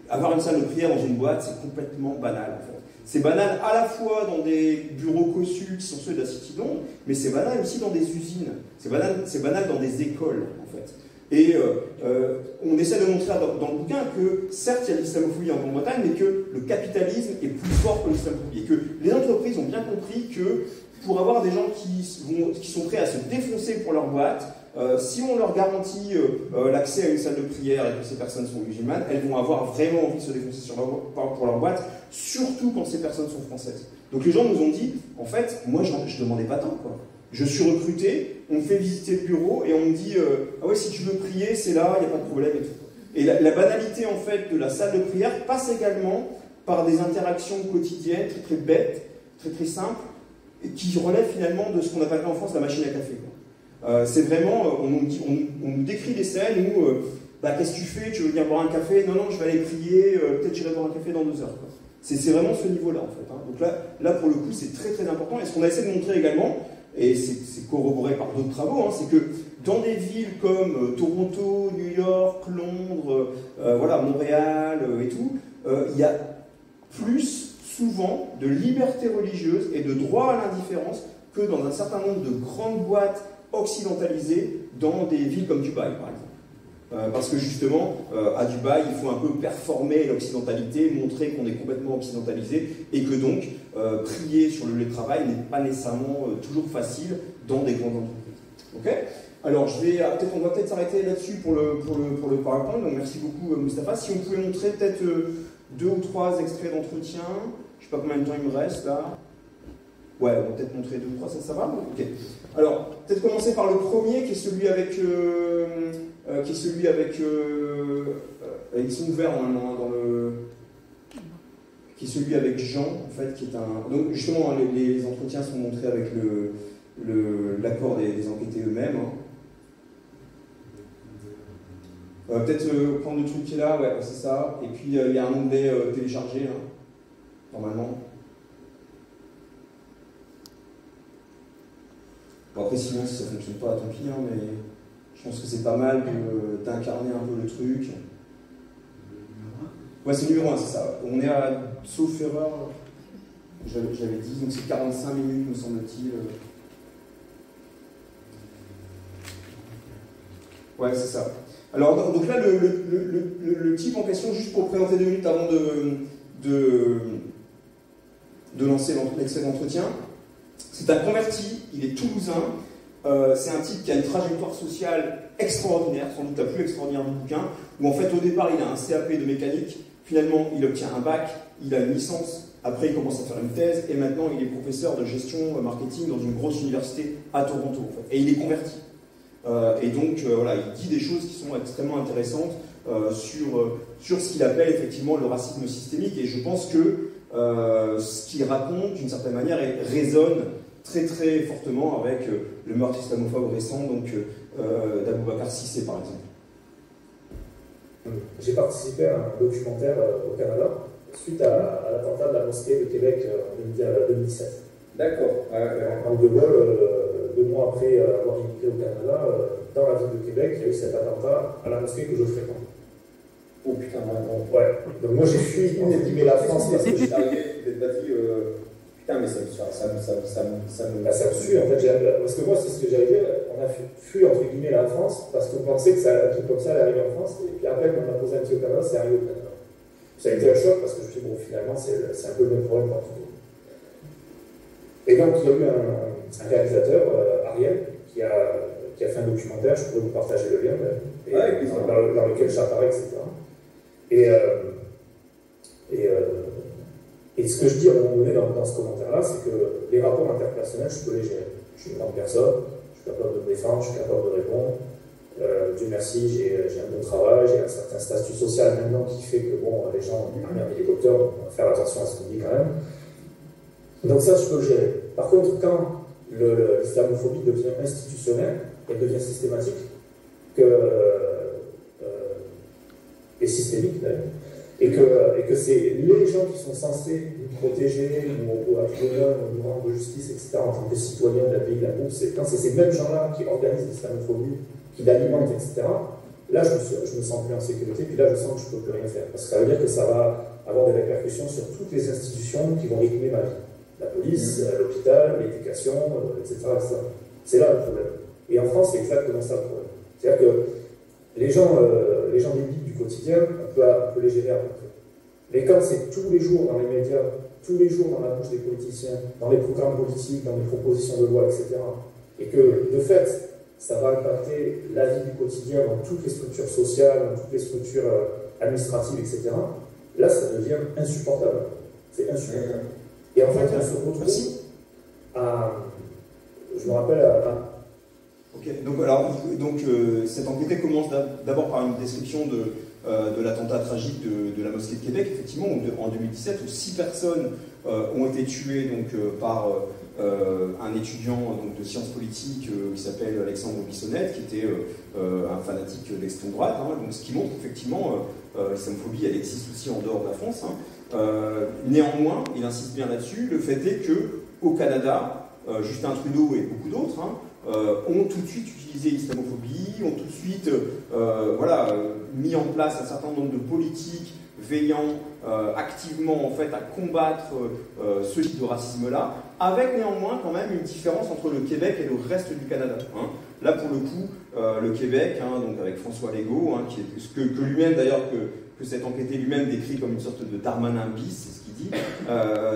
avoir une salle de prière dans une boîte, c'est complètement banal en fait. C'est banal à la fois dans des bureaux cossus qui sont ceux de la City de Londres, mais c'est banal aussi dans des usines, c'est banal dans des écoles en fait. Et on essaie de montrer dans le bouquin que certes il y a l'islamophobie en Grande-Bretagne, mais que le capitalisme est plus fort que l'islamophobie. Et que les entreprises ont bien compris que pour avoir des gens qui sont prêts à se défoncer pour leur boîte, si on leur garantit l'accès à une salle de prière et que ces personnes sont musulmanes, elles vont avoir vraiment envie de se défoncer pour leur boîte, surtout quand ces personnes sont françaises. Donc les gens nous ont dit, en fait, moi je demandais pas tant, quoi. Je suis recruté, on me fait visiter le bureau et on me dit ah ouais, si tu veux prier, c'est là, il n'y a pas de problème et tout. Et la banalité en fait de la salle de prière passe également par des interactions quotidiennes très très bêtes, très très simples, et qui relèvent finalement de ce qu'on appelle en France la machine à café, quoi. C'est vraiment, on nous décrit des scènes où bah, qu'est-ce que tu fais, tu veux venir boire un café? Non, je vais aller prier, peut-être j'irai boire un café dans 2 heures, quoi. C'est vraiment ce niveau-là en fait, hein. Donc là pour le coup c'est très très important. Et ce qu'on a essayé de montrer également, et c'est corroboré par d'autres travaux, hein, c'est que dans des villes comme Toronto, New York, Londres, voilà, Montréal et tout, il y a plus souvent de liberté religieuse et de droit à l'indifférence que dans un certain nombre de grandes boîtes occidentalisées dans des villes comme Dubaï, par exemple. Parce que justement, à Dubaï, il faut un peu performer l'occidentalité, montrer qu'on est complètement occidentalisé, et que donc, prier sur le lieu de travail n'est pas nécessairement toujours facile dans des grandes entreprises. Ok ? Alors, on va peut-être s'arrêter là-dessus pour le PowerPoint. Donc, merci beaucoup, Mustapha. Si on pouvait montrer peut-être 2 ou 3 extraits d'entretien. Je ne sais pas combien de temps il me reste, là. Ouais, on va peut-être montrer 2 ou 3, ça va ? Ok. Alors, peut-être commencer par le premier, qui est celui avec... ils sont ouverts normalement dans le... Qui est celui avec Jean, en fait, qui est un... Donc, justement, les entretiens sont montrés avec l'accord des enquêtés eux-mêmes. Peut-être prendre le truc qui est là, ouais, c'est ça. Et puis il y a un onglet téléchargé, hein, normalement. Bon, après, sinon, si ça ne fonctionne pas, tant pis, hein, mais je pense que c'est pas mal d'incarner un peu le truc. Ouais, c'est le numéro 1, c'est ça. On est à, sauf erreur, j'avais dit, donc c'est 45 minutes, me semble-t-il. Ouais, c'est ça. Alors, donc là, le type en question, juste pour présenter 2 minutes avant de lancer l'excès d'entretien, c'est un converti, il est toulousain, c'est un type qui a une trajectoire sociale extraordinaire, sans doute la plus extraordinaire du bouquin, où en fait au départ il a un CAP de mécanique, finalement il obtient un bac, il a une licence, après il commence à faire une thèse, et maintenant il est professeur de gestion marketing dans une grosse université à Toronto, en fait. Et il est converti. Et donc, voilà, il dit des choses qui sont extrêmement intéressantes sur ce qu'il appelle effectivement le racisme systémique. Et je pense que ce qu'il raconte, d'une certaine manière, résonne très très fortement avec le meurtre islamophobe récent d'Aboubacar Cissé, par exemple. J'ai participé à un documentaire au Canada suite à l'attentat de la mosquée de Québec en 2017. D'accord. En De Gaulle, 2 mois après avoir immigré au Canada, dans la ville de Québec, il y a eu cet attentat à la mosquée que je fréquente. Oh putain, vraiment. Ouais. Donc moi j'ai fui entre guillemets la France parce que j'étais arrivé, vous n'êtes pas dit putain, mais ça me suit en fait. Parce que moi c'est ce que j'allais dire, on a fui entre guillemets la France parce qu'on pensait que un truc comme ça allait arriver en France, et puis après quand on a posé un pied au Canada, c'est arrivé au Canada. Ça a été un choc parce que je me suis dit bon, finalement c'est un peu le même problème partout. Et donc il y a eu un réalisateur, Ariel, qui a fait un documentaire, je pourrais vous partager le lien, dans lequel j'apparais, etc. Et ce que je dis à un moment donné dans ce commentaire-là, c'est que les rapports interpersonnels, je peux les gérer. Je suis une grande personne, je suis capable de me défendre, je suis capable de répondre. Dieu merci, j'ai un bon travail, j'ai un certain statut social maintenant qui fait que bon, les gens ont un hélicoptère, donc on va faire attention à ce qu'on dit quand même. Donc ça, je peux le gérer. Par contre, quand l'islamophobie devient institutionnelle, elle devient systématique, et systémique d'ailleurs, et que c'est les gens qui sont censés nous protéger, ou à tout moment nous rendre justice, etc., en tant que citoyens d'un pays, d'un groupe, quand c'est ces mêmes gens-là qui organisent l'islamophobie, qui l'alimentent, etc., là je me sens plus en sécurité, puis là je sens que je ne peux plus rien faire. Parce que ça veut dire que ça va avoir des répercussions sur toutes les institutions qui vont rythmer ma vie. La police, l'hôpital, l'éducation, etc., etc. C'est là le problème. Et en France, c'est exactement ça le problème. C'est-à-dire que les gens débiles du quotidien, on peut les gérer à peu près. Mais quand c'est tous les jours dans les médias, tous les jours dans la bouche des politiciens, dans les programmes politiques, dans les propositions de loi, etc., et que, de fait, ça va impacter la vie du quotidien dans toutes les structures sociales, dans toutes les structures administratives, etc., là, ça devient insupportable. C'est insupportable. Et en fait, on se retrouve je me rappelle Ok, donc cette enquête commence d'abord par une description de l'attentat tragique de la mosquée de Québec, effectivement, en 2017, où 6 personnes ont été tuées par un étudiant de sciences politiques qui s'appelle Alexandre Bissonnette, qui était un fanatique d'extrême droite, donc ce qui montre effectivement l'islamophobie, elle existe aussi en dehors de la France. Néanmoins, il insiste bien là-dessus, le fait est qu'au Canada, Justin Trudeau et beaucoup d'autres ont tout de suite utilisé l'islamophobie, ont tout de suite mis en place un certain nombre de politiques veillant activement en fait à combattre ce type de racisme-là, avec néanmoins quand même une différence entre le Québec et le reste du Canada. Hein. Là pour le coup, le Québec, hein, donc avec François Legault, hein, qui est, que lui-même d'ailleurs, que cet enquêté lui-même décrit comme une sorte de Darmanin bis, c'est ce qu'il dit,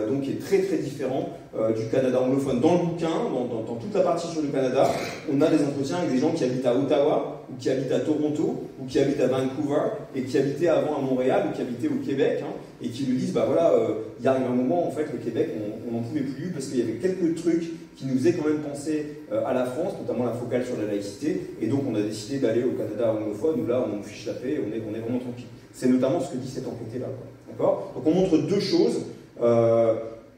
donc qui est très très différent du Canada anglophone. Dans le bouquin, dans toute la partie sur le Canada, on a des entretiens avec des gens qui habitent à Ottawa, ou qui habitent à Toronto, ou qui habitent à Vancouver, et qui habitaient avant à Montréal, ou qui habitaient au Québec, hein, et qui lui disent, bah voilà, il arrive un moment, en fait, le Québec, on n'en pouvait plus, parce qu'il y avait quelques trucs qui nous faisaient quand même penser à la France, notamment la focale sur la laïcité, et donc on a décidé d'aller au Canada anglophone, où là, on fiche la paix, on est vraiment tranquille. C'est notamment ce que dit cet enquêté-là. D'accord ? Donc on montre deux choses.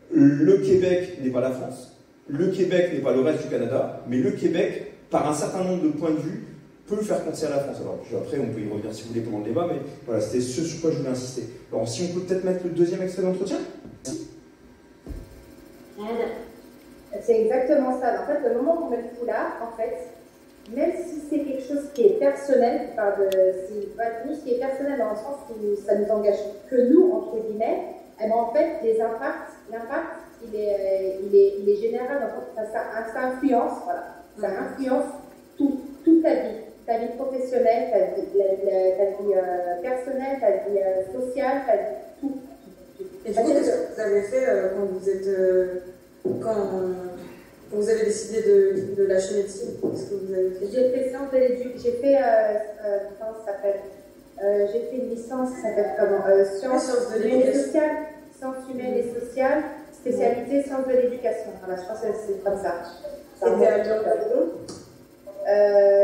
Le Québec n'est pas la France, le Québec n'est pas le reste du Canada, mais le Québec, par un certain nombre de points de vue, peut faire penser à la France. Alors après, on peut y revenir si vous voulez pendant le débat, mais voilà, c'était ce sur quoi je voulais insister. Alors si on peut peut-être mettre le deuxième extrait d'entretien. C'est exactement ça. En fait, le moment où on met le foulard, en fait, même si c'est quelque chose qui est personnel, tout ce qui est personnel dans le sens où ça nous engage que nous, entre guillemets, eh ben, en fait, l'impact, il est général, donc ça influence, voilà, ça influence toute ta vie professionnelle, ta vie personnelle, ta vie sociale, ta vie tout. Et du coup, qu'est-ce que vous avez fait quand vous avez décidé de lâcher médecine? Qu'est-ce que vous avez fait? J'ai fait sciences de l'éducation. Comment ça s'appelle? J'ai fait une licence qui s'appelle comment? Sciences humaines et sociales. Sciences humaines et sociales, spécialité sciences de l'éducation. Voilà, je pense que c'est comme ça. C'était à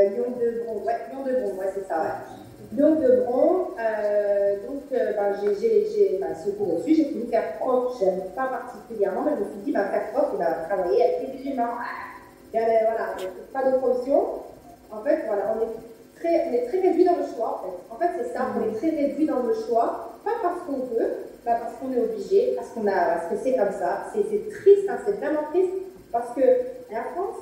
Lyon-de-Bron, ouais, c'est ça, ouais. Lyon-de-Bron, j'ai cours dessus, j'ai voulu faire prof, j'aime pas particulièrement, mais je me suis dit, faire prof, il va travailler avec les humains. Voilà, pas d'autre option. En fait, voilà, on est très réduit dans le choix, en fait. C'est ça, on est très réduit dans le choix, pas parce qu'on veut, pas parce qu'on est obligé, parce que c'est comme ça. C'est triste, hein, c'est vraiment triste, parce que la France,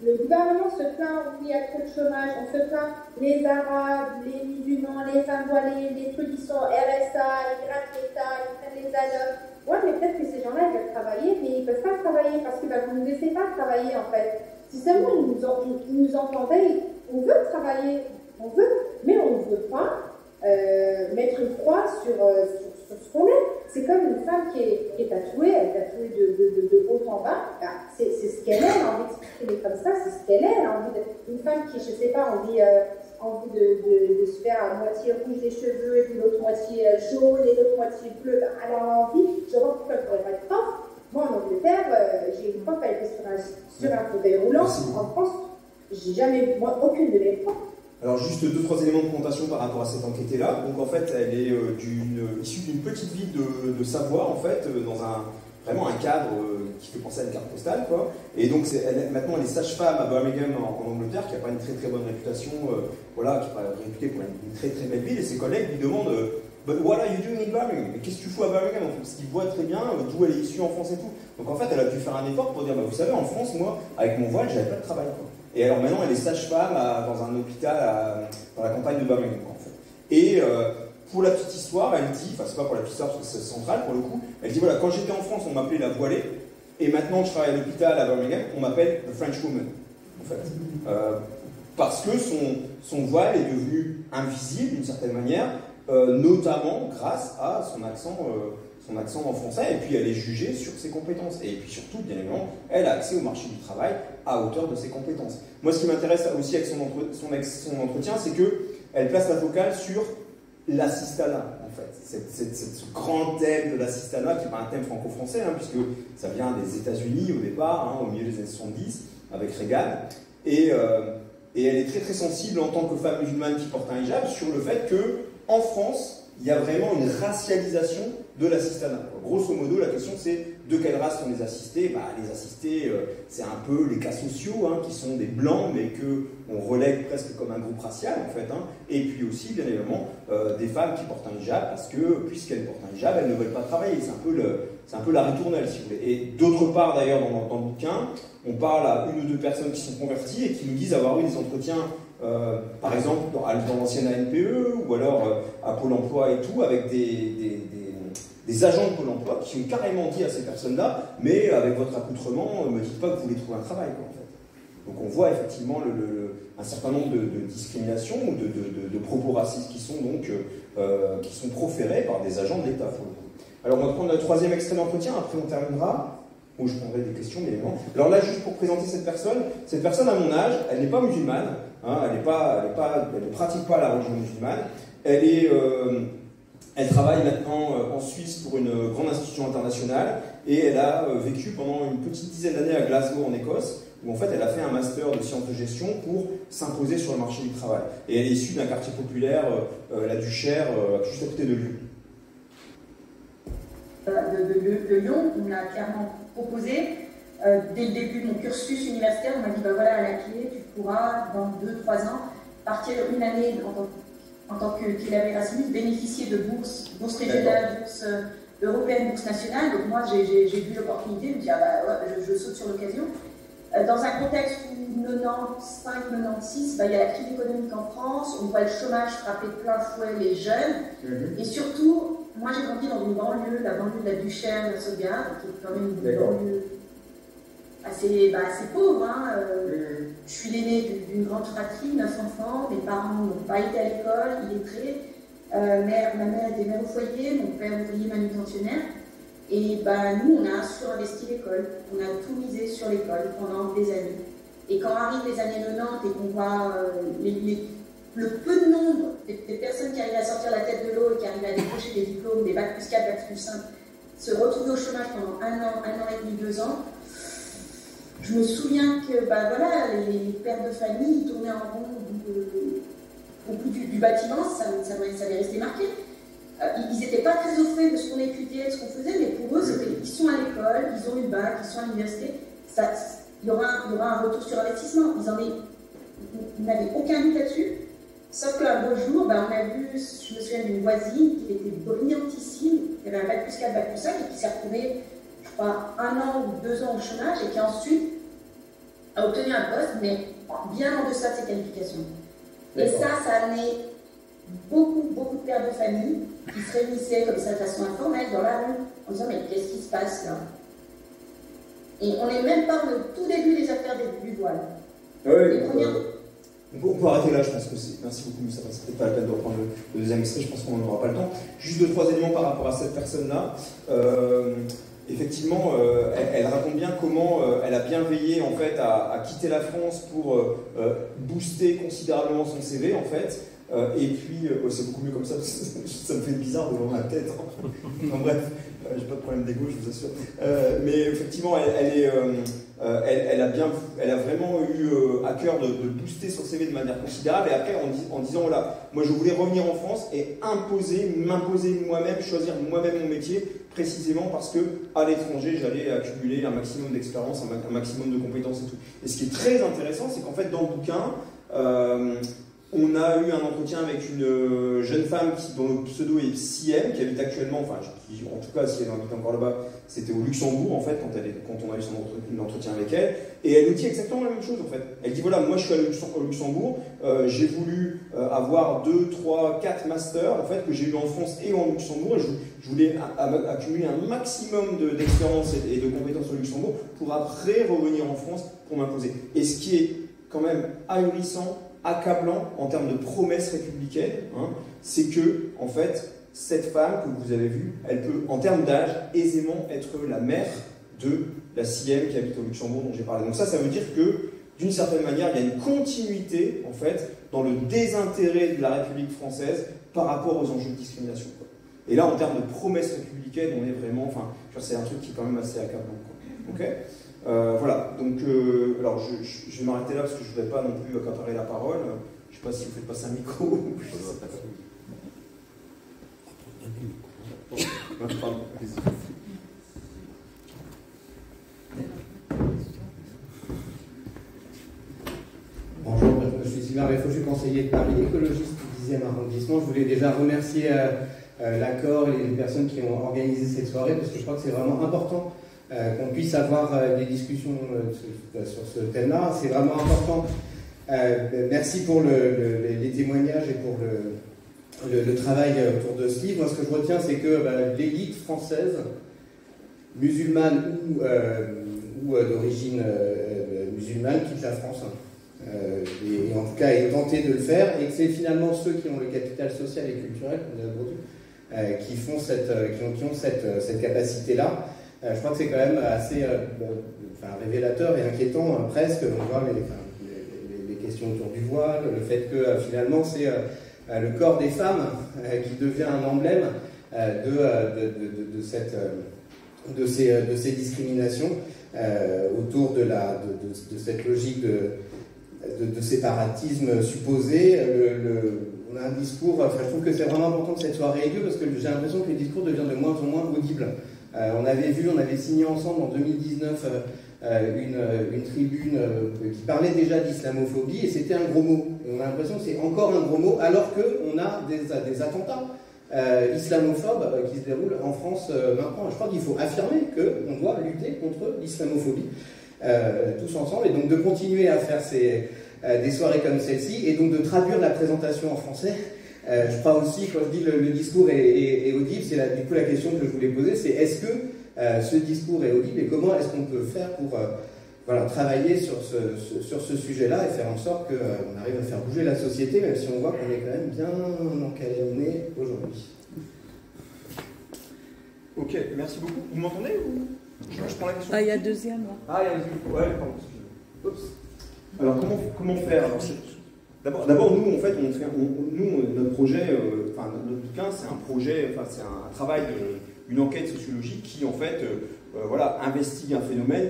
le gouvernement se plaint, oui, il y a trop de chômage, on se plaint, les Arabes, les musulmans, les femmes voilées, les trucs qui sont RSA, ils grattent l'État, ils prennent les allocs. Ouais, mais peut-être que ces gens-là, ils veulent travailler, mais ils ne peuvent pas travailler parce que vous ne nous laissez pas travailler, en fait. Si seulement ils nous entendaient, on veut travailler, on veut, mais on ne veut pas mettre une croix sur ce qu'on est. C'est comme une femme qui est tatouée, elle est tatouée de haut en bas. C'est ce qu'elle est, elle a envie de s'exprimer comme ça, c'est ce qu'elle est. Elle a envie une femme qui, je sais pas, envie de se faire à moitié rouge les cheveux, et puis l'autre moitié jaune, et l'autre moitié bleu. Elle a envie, je vois pourquoi elle ne pourrait pas être prof. Moi, en Angleterre, j'ai une prof, elle était sur un fauteuil roulant. En France, j'ai jamais, moi, aucune de mes profs. Alors juste 2-3 éléments de présentation par rapport à cette enquêtée-là. Donc en fait, elle est issue d'une petite ville de Savoie, en fait, dans vraiment un cadre qui fait penser à une carte postale, quoi. Et donc maintenant elle est sage-femme à Birmingham en Angleterre, qui n'a pas une très très bonne réputation, voilà, qui n'est pas réputée pour une très très belle ville. Et ses collègues lui demandent But what are you doing in Birmingham? Mais qu'est-ce que tu fous à Birmingham? Parce qu'ils voient très bien d'où elle est issue en France et tout. Donc en fait, elle a dû faire un effort pour dire vous savez, en France, moi, avec mon voile, j'avais pas de travail, quoi. Et alors maintenant, elle est sage-femme dans un hôpital dans la campagne de Birmingham, en fait. Et pour la petite histoire, elle dit, enfin c'est pas pour la petite histoire parce que c'est central pour le coup, elle dit voilà, quand j'étais en France, on m'appelait la voilée, et maintenant que je travaille à l'hôpital à Birmingham, on m'appelle the French woman, en fait. Parce que son voile est devenu invisible d'une certaine manière, notamment grâce à son accent en français, et puis elle est jugée sur ses compétences. Et puis surtout, bien évidemment, elle a accès au marché du travail à hauteur de ses compétences. Moi, ce qui m'intéresse aussi avec son entretien, c'est qu'elle place la focale sur l'assistanat, en fait. Ce grand thème de l'assistanat, qui n'est pas un thème franco-français, hein, puisque ça vient des États-Unis au départ, hein, au milieu des années 70, avec Reagan. Et elle est très très sensible en tant que femme musulmane qui porte un hijab sur le fait qu'en France, il y a vraiment une racialisation de l'assistanat. Grosso modo, la question c'est de quelle race sont les assistés? Les assistés, c'est un peu les cas sociaux, hein, qui sont des blancs, mais qu'on relègue presque comme un groupe racial, en fait. Hein. Et puis aussi, bien évidemment, des femmes qui portent un hijab, parce que, puisqu'elles portent un hijab, elles ne veulent pas travailler. C'est un peu la ritournelle, si vous voulez. Et d'autre part, d'ailleurs, dans le bouquin, on parle à une ou deux personnes qui sont converties et qui nous disent avoir eu des entretiens par exemple dans l'ancienne ANPE ou alors à Pôle emploi et tout, avec des agents de Pôle emploi qui ont carrément dit à ces personnes-là, mais avec votre accoutrement, ne me dites pas que vous voulez trouver un travail, quoi, en fait. Donc on voit effectivement un certain nombre de discriminations ou de propos racistes qui sont donc qui sont proférés par des agents de l'État. Alors on va prendre le troisième extrait d'entretien, après on terminera, où je prendrai des questions, bien évidemment. Alors là, juste pour présenter cette personne à mon âge, elle n'est pas musulmane, hein, elle ne pratique pas la religion musulmane, elle travaille maintenant en Suisse pour une grande institution internationale et elle a vécu pendant une petite dizaine d'années à Glasgow en Écosse, où en fait elle a fait un master de sciences de gestion pour s'imposer sur le marché du travail. Et elle est issue d'un quartier populaire, la Duchère, juste à côté de Lyon. De Lyon, on a clairement proposé, dès le début de mon cursus universitaire, on m'a dit, bah voilà, à la clé, tu pourras, dans 2-3 ans, partir une année en tant qu'élève Erasmus, bénéficier de bourses régionales, bourses européennes, bourses nationales. Donc moi, j'ai vu l'opportunité, je me dis, ah bah ouais, je saute sur l'occasion. Dans un contexte où 95-96, bah, il y a la crise économique en France, on voit le chômage frapper de plein fouet les jeunes, et surtout, moi j'ai grandi dans une banlieue, la banlieue de la Duchère, de la Sauvegarde, qui est quand même une banlieue assez pauvre. Hein. Je suis l'aînée d'une grande fratrie, 9 enfants, mes parents n'ont pas été à l'école, illettrés. Ma mère était mère au foyer, mon père ouvrier manutentionnaire. Et nous, on a surinvesti l'école, on a tout misé sur l'école pendant des années. Et quand arrivent les années 90 et qu'on voit le peu de nombre des personnes qui arrivent à sortir la tête de l'eau et qui arrivent à décrocher des diplômes, des bacs plus 4, bacs plus 5, se retrouver au chômage pendant un an et demi, 2 ans, je me souviens que les pères de famille ils tournaient en rond au bout du bâtiment, ça allait rester marqué. Ils n'étaient pas très au fait de ce qu'on étudiait, de ce qu'on faisait, mais pour eux, ils sont à l'école, ils ont eu le bac, ils sont à l'université. Il y aura un retour sur investissement. Ils n'avaient aucun doute là-dessus. Sauf qu'un beau jour, on a vu, je me souviens d'une voisine qui était brillantissime, qui avait un bac plus 4, bac plus 5, et qui s'est retrouvée, je crois, 1 an ou 2 ans au chômage, et qui ensuite a obtenu un poste, mais bien en deçà de ses qualifications. Et ça a amené beaucoup de pères de famille qui se réunissaient comme ça de façon informelle dans la rue en disant mais qu'est-ce qui se passe là? Et on n'est même pas au tout début des affaires du voile. On peut arrêter là, je pense que c'est. Merci beaucoup, mais ça ne peut pas la peine de reprendre le deuxième extrait, je pense qu'on n'aura pas le temps. Juste 2-3 éléments par rapport à cette personne-là. Effectivement, elle raconte bien comment elle a bien veillé en fait à quitter la France pour booster considérablement son CV en fait. Et puis, c'est beaucoup mieux comme ça, ça me fait bizarre devant ma tête. Enfin bref, j'ai pas de problème d'égo, je vous assure. Mais effectivement, elle a vraiment eu à cœur de booster son CV de manière considérable. Et après, en disant, voilà, moi je voulais revenir en France et m'imposer moi-même, choisir moi-même mon métier, précisément parce que à l'étranger, j'allais accumuler un maximum d'expérience, un maximum de compétences et tout. Et ce qui est très intéressant, c'est qu'en fait, dans le bouquin, on a eu un entretien avec une jeune femme dont le pseudo est Siem, qui habite actuellement, en tout cas, si elle habite encore là-bas, c'était au Luxembourg, en fait, quand on a eu son entretien avec elle. Et elle nous dit exactement la même chose, en fait. Elle dit, voilà, moi je suis allé au Luxembourg, j'ai voulu avoir 2, 3, 4 masters, en fait, que j'ai eu en France et en Luxembourg, et je voulais accumuler un maximum d'expérience et de compétences au Luxembourg pour après revenir en France pour m'imposer. Et ce qui est quand même ahurissant, accablant en termes de promesses républicaines, hein, c'est que, en fait, cette femme que vous avez vue, elle peut, en termes d'âge, aisément être la mère de la Siem qui habite au Luxembourg dont j'ai parlé. Donc ça veut dire que, d'une certaine manière, il y a une continuité, en fait, dans le désintérêt de la République française par rapport aux enjeux de discrimination, quoi. Et là, en termes de promesses républicaines, on est vraiment, c'est un truc qui est quand même assez accablant, quoi. Ok ? Voilà, donc alors je vais m'arrêter là parce que je ne voudrais pas non plus accaparer la parole. Je ne sais pas si vous faites passer un micro. Pardon, Bonjour, je suis Sylvain Réfaux, je suis conseiller de Paris, écologiste du 10e arrondissement. Je voulais déjà remercier l'Accord et les personnes qui ont organisé cette soirée parce que je crois que c'est vraiment important qu'on puisse avoir des discussions sur ce thème-là. C'est vraiment important Merci pour les témoignages et pour le travail autour de ce livre. Moi, ce que je retiens, c'est que l'élite française, musulmane ou d'origine musulmane, quitte la France. Et en tout cas, est tenté de le faire, et que c'est finalement ceux qui ont le capital social et culturel, qui ont cette capacité-là. Je crois que c'est quand même assez révélateur et inquiétant presque. On voit les questions autour du voile, le fait que finalement c'est le corps des femmes qui devient un emblème de ces discriminations autour de cette logique de séparatisme supposé. On a un discours, je trouve que c'est vraiment important que cette soirée ait lieu parce que j'ai l'impression que le discours devient de moins en moins audible. On avait signé ensemble en 2019 une tribune qui parlait déjà d'islamophobie et c'était un gros mot. Et on a l'impression que c'est encore un gros mot alors qu'on a des attentats islamophobes qui se déroulent en France maintenant. Je crois qu'il faut affirmer qu'on doit lutter contre l'islamophobie tous ensemble et donc de continuer à faire des soirées comme celle-ci et donc de traduire la présentation en français. Je crois aussi, quand je dis le discours est audible, c'est du coup la question que je voulais poser, c'est est-ce que ce discours est audible et comment est-ce qu'on peut faire pour travailler sur ce sujet-là et faire en sorte qu'on arrive à faire bouger la société, même si on voit qu'on est quand même bien encalé aujourd'hui. Ok, merci beaucoup. Vous m'entendez ou je prends la question. Il y a deuxième là. Ah, il y a deuxième. Ouais, pardon, excusez-moi. Oups. Alors comment faire alors, D'abord, nous, en fait, notre projet, notre bouquin, c'est un projet, c'est un travail, une enquête sociologique qui, en fait, investigue un phénomène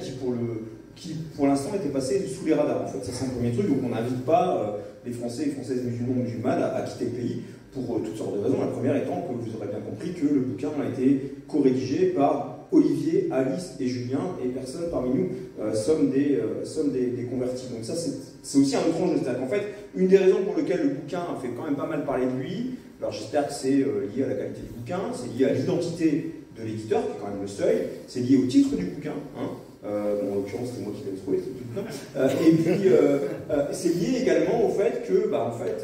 qui, pour l'instant, était passé sous les radars. En fait, ça, c'est un premier truc. Donc, on n'invite pas les Français et Françaises musulmanes à quitter le pays pour toutes sortes de raisons. La première étant que vous aurez bien compris que le bouquin a été co-rédigé par Olivier, Alice et Julien, et personne parmi nous sommes des convertis. Donc ça, c'est aussi un autre enjeu. C'est-à-dire qu'en fait, une des raisons pour lesquelles le bouquin a fait quand même pas mal parler de lui, alors j'espère que c'est lié à la qualité du bouquin, c'est lié à l'identité de l'éditeur, qui est quand même le seuil, c'est lié au titre du bouquin, en l'occurrence, c'est moi qui l'ai trouvé, et puis, c'est lié également au fait que,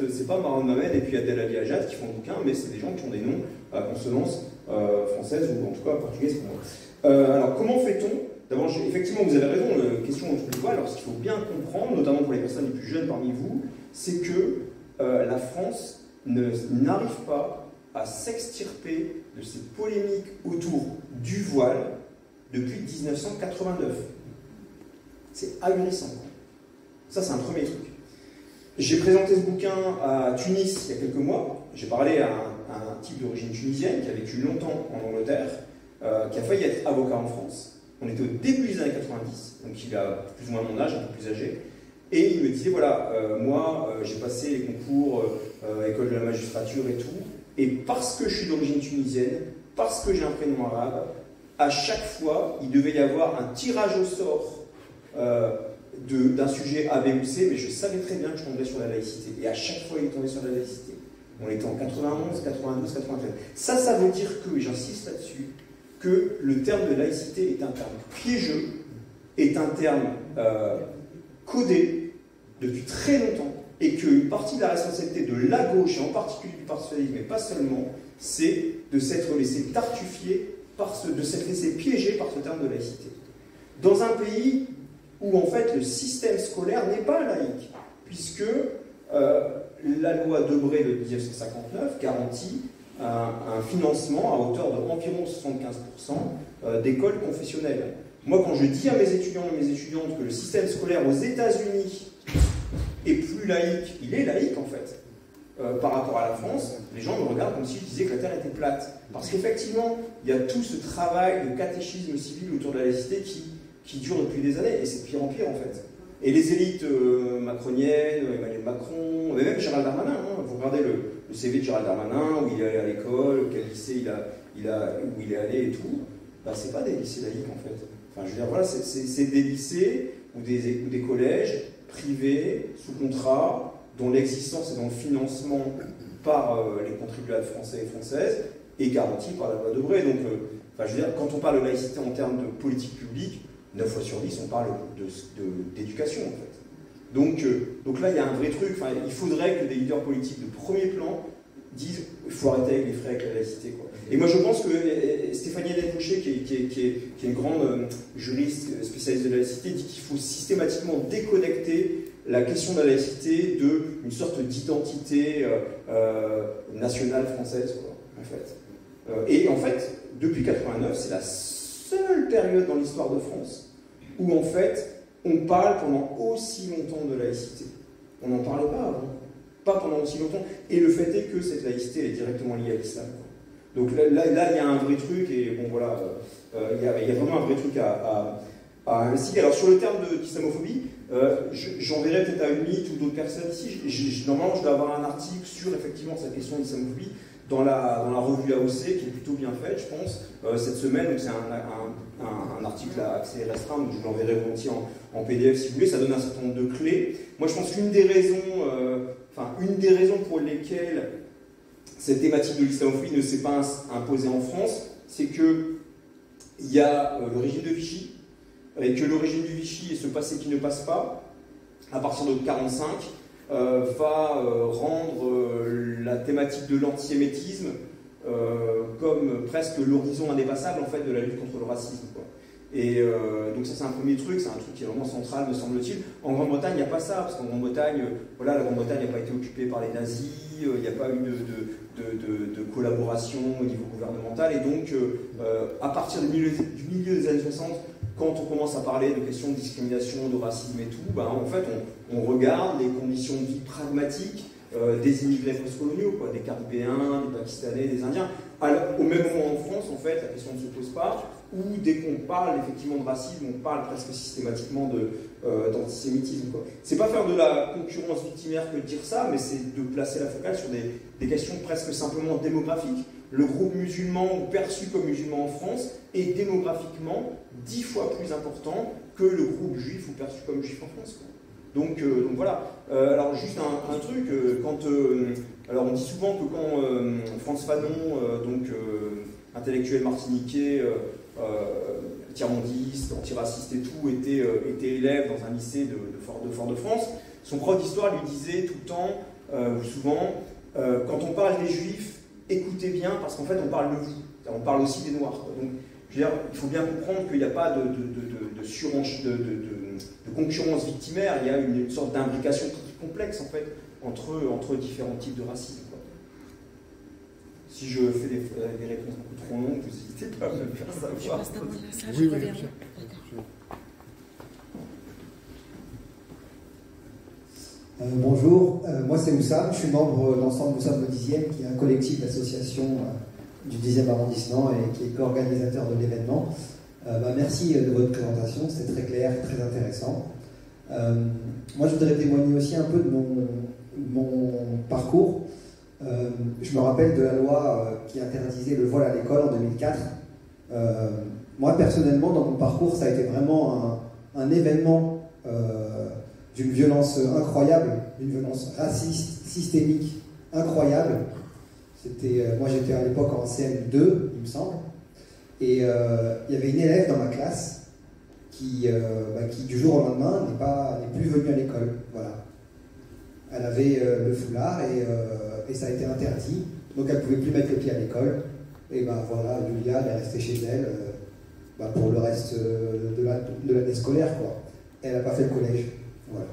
c'est pas Marwan Mohamed et puis Adel Ali Ajad qui font le bouquin, mais c'est des gens qui ont des noms à consonance française ou en tout cas portugaise pour moi. Alors, comment fait-on? D'abord, effectivement, vous avez raison, la question autour du voile, alors ce qu'il faut bien comprendre, notamment pour les personnes les plus jeunes parmi vous, c'est que la France n'arrive pas à s'extirper de ces polémiques autour du voile depuis 1989. C'est ahurissant. Ça, c'est un premier truc. J'ai présenté ce bouquin à Tunis il y a quelques mois. J'ai parlé à un type d'origine tunisienne qui a vécu longtemps en Angleterre, qui a failli être avocat en France. On était au début des années 90, donc il a plus ou moins mon âge, un peu plus âgé. Et il me disait, moi, j'ai passé les concours, école de la magistrature et tout, et parce que je suis d'origine tunisienne, parce que j'ai un prénom arabe, à chaque fois, il devait y avoir un tirage au sort d'un sujet A, B ou C, mais je savais très bien que je tomberais sur la laïcité. Et à chaque fois, il tombait sur la laïcité. On était en 91, 92, 93. Ça veut dire que, et j'insiste là-dessus, que le terme de laïcité est un terme piégeux, est un terme codé depuis très longtemps, et qu'une partie de la responsabilité de la gauche, et en particulier du Parti socialiste, mais pas seulement, c'est de s'être laissé tartufier, de s'être laissé piéger par ce terme de laïcité. Dans un pays où en fait le système scolaire n'est pas laïque, puisque la loi Debré de 1959 garantit un financement à hauteur d'environ 75% d'écoles confessionnelles. Moi, quand je dis à mes étudiants et mes étudiantes que le système scolaire aux États-Unis est plus laïque, il est laïque en fait, par rapport à la France, les gens me regardent comme si je disais que la Terre était plate. Parce qu'effectivement, il y a tout ce travail de catéchisme civil autour de la laïcité qui dure depuis des années, et c'est de pire en pire en fait. Et les élites macroniennes, Emmanuel Macron, mais même Gérald Darmanin, vous regardez le CV de Gérald Darmanin, où il est allé à l'école, quel lycée où il est allé et tout, c'est pas des lycées laïques en fait. Enfin, je veux dire, voilà, c'est des lycées ou des collèges privés, sous contrat, dont l'existence et dont le financement par les contribuables français et françaises est garanti par la loi Debré. Donc, je veux dire, quand on parle de laïcité en termes de politique publique, 9 fois sur 10, on parle d'éducation, en fait. Donc là, il y a un vrai truc. Enfin, il faudrait que des leaders politiques de premier plan disent il faut arrêter avec les frais avec la laïcité, quoi. Et moi, je pense que Stéphanie Hélène-Fouché, qui est une grande juriste spécialiste de la laïcité, dit qu'il faut systématiquement déconnecter la question de la laïcité d'une sorte d'identité nationale française, quoi, en fait. Et en fait, depuis 89, c'est la seule période dans l'histoire de France où, en fait, on parle pendant aussi longtemps de laïcité. On n'en parlait pas avant. Pas pendant aussi longtemps. Et le fait est que cette laïcité, elle est directement liée à l'islam. Donc là, il y a un vrai truc, et bon, voilà, il y a vraiment un vrai truc à investiguer. Alors, sur le terme d'islamophobie, j'enverrai peut-être à Unit ou d'autres personnes ici. Normalement, je dois avoir un article sur, effectivement, cette question d'islamophobie dans la revue AOC, qui est plutôt bien faite, je pense, cette semaine. Donc, c'est un article à accès restreint, donc je l'enverrai volontiers en PDF si vous voulez. Ça donne un certain nombre de clés. Moi, je pense qu'une des raisons pour lesquelles cette thématique de l'islamophobie ne s'est pas imposée en France, c'est qu'il y a le régime de Vichy, et que le régime de Vichy et ce passé qui ne passe pas, à partir de 1945, va rendre la thématique de l'antisémitisme comme presque l'horizon indépassable en fait, de la lutte contre le racisme, quoi. Et donc ça c'est un premier truc, c'est un truc qui est vraiment central me semble-t-il. En Grande-Bretagne il n'y a pas ça, parce qu'en Grande-Bretagne, voilà, la Grande-Bretagne n'a pas été occupée par les nazis, il n'y a pas eu de collaboration au niveau gouvernemental, et donc à partir du milieu des années 60, quand on commence à parler de questions de discrimination, de racisme et tout, ben, en fait on regarde les conditions de vie pragmatiques des immigrés post-coloniaux, quoi, des Caribéens, des Pakistanais, des Indiens. Alors, au même moment en France, en fait, la question ne se pose pas, où dès qu'on parle effectivement de racisme, on parle presque systématiquement d'antisémitisme. C'est pas faire de la concurrence victimaire que de dire ça, mais c'est de placer la focale sur des questions presque simplement démographiques. Le groupe musulman perçu comme musulman en France est démographiquement 10 fois plus important que le groupe juif ou perçu comme juif en France, quoi. Donc voilà. Alors juste un truc, alors on dit souvent que quand Frantz Fanon, intellectuel martiniquais, tiers-mondiste, antiraciste et tout, était élève dans un lycée de Fort-de-France, son prof d'histoire lui disait tout le temps, souvent, quand on parle des juifs, écoutez bien, parce qu'en fait on parle de vous, on parle aussi des noirs, quoi. Donc je veux dire, il faut bien comprendre qu'il n'y a pas de concurrence victimaire, il y a une sorte d'imbrication très complexe en fait entre différents types de racisme, quoi. Si je fais des réponses beaucoup trop longues, vous n'hésitez pas à me le faire savoir. Je passe d'abord la salle, Oui, je reviens. Bonjour, moi c'est Moussam, je suis membre de l'ensemble Moussam le 10e, qui est un collectif d'associations du 10e arrondissement et qui est co-organisateur de l'événement. Merci de votre présentation, c'était très clair, très intéressant. Moi je voudrais témoigner aussi un peu de mon parcours. Je me rappelle de la loi qui interdisait le voile à l'école en 2004. Moi personnellement, dans mon parcours, ça a été vraiment un événement d'une violence incroyable, d'une violence raciste, systémique, incroyable. Moi j'étais à l'époque en CM2, il me semble, et il y avait une élève dans ma classe qui du jour au lendemain n'est plus venue à l'école. Voilà. Elle avait le foulard et ça a été interdit, donc elle ne pouvait plus mettre le pied à l'école. Et voilà, Julia, elle est restée chez elle pour le reste de l'année scolaire, quoi. Elle n'a pas fait le collège. Voilà.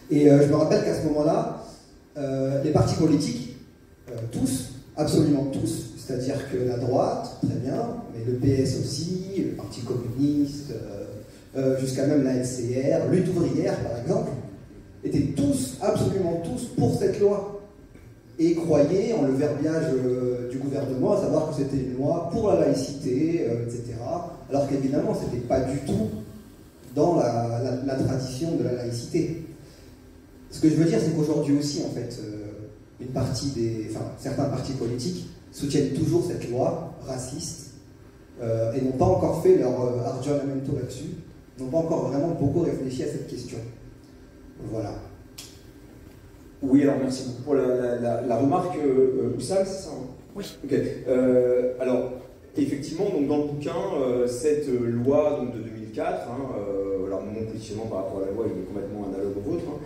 Et je me rappelle qu'à ce moment-là, les partis politiques, tous, absolument tous, c'est-à-dire que la droite, très bien, mais le PS aussi, le Parti communiste, jusqu'à même la LCR, Lutte ouvrière par exemple, étaient tous, absolument tous, pour cette loi. Et croyaient en le verbiage du gouvernement, à savoir que c'était une loi pour la laïcité, etc. Alors qu'évidemment, ce n'était pas du tout dans la tradition de la laïcité. Ce que je veux dire, c'est qu'aujourd'hui aussi, en fait, certains partis politiques soutiennent toujours cette loi raciste et n'ont pas encore fait leur aggiornamento là-dessus, n'ont pas encore vraiment beaucoup réfléchi à cette question. Voilà. Oui, alors merci beaucoup pour la remarque, Oussam, c'est ça, hein? Oui. Ok. Alors, effectivement, donc dans le bouquin, cette loi donc, de 2004, alors mon positionnement par rapport à la loi il est complètement analogue au vôtre,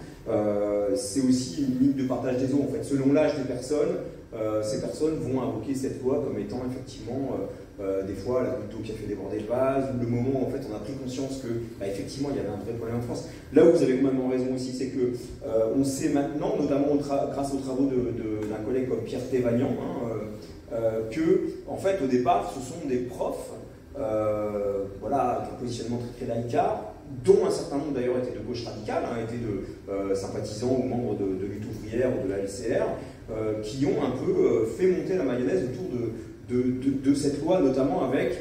c'est aussi une limite de partage des eaux. En fait, selon l'âge des personnes, ces personnes vont invoquer cette loi comme étant effectivement des fois la goutte d'eau qui a fait déborder le vase, ou le moment où en fait on a pris conscience que effectivement il y avait un vrai problème en France. Là où vous avez complètement raison aussi, c'est que on sait maintenant, notamment grâce aux travaux d'un collègue comme Pierre Thévagnan, que en fait au départ ce sont des profs avec un positionnement très laïcard, dont un certain nombre d'ailleurs étaient de gauche radicale, étaient de sympathisants ou membres de lutte ouvrière ou de la LCR, qui ont un peu fait monter la mayonnaise autour de cette loi, notamment avec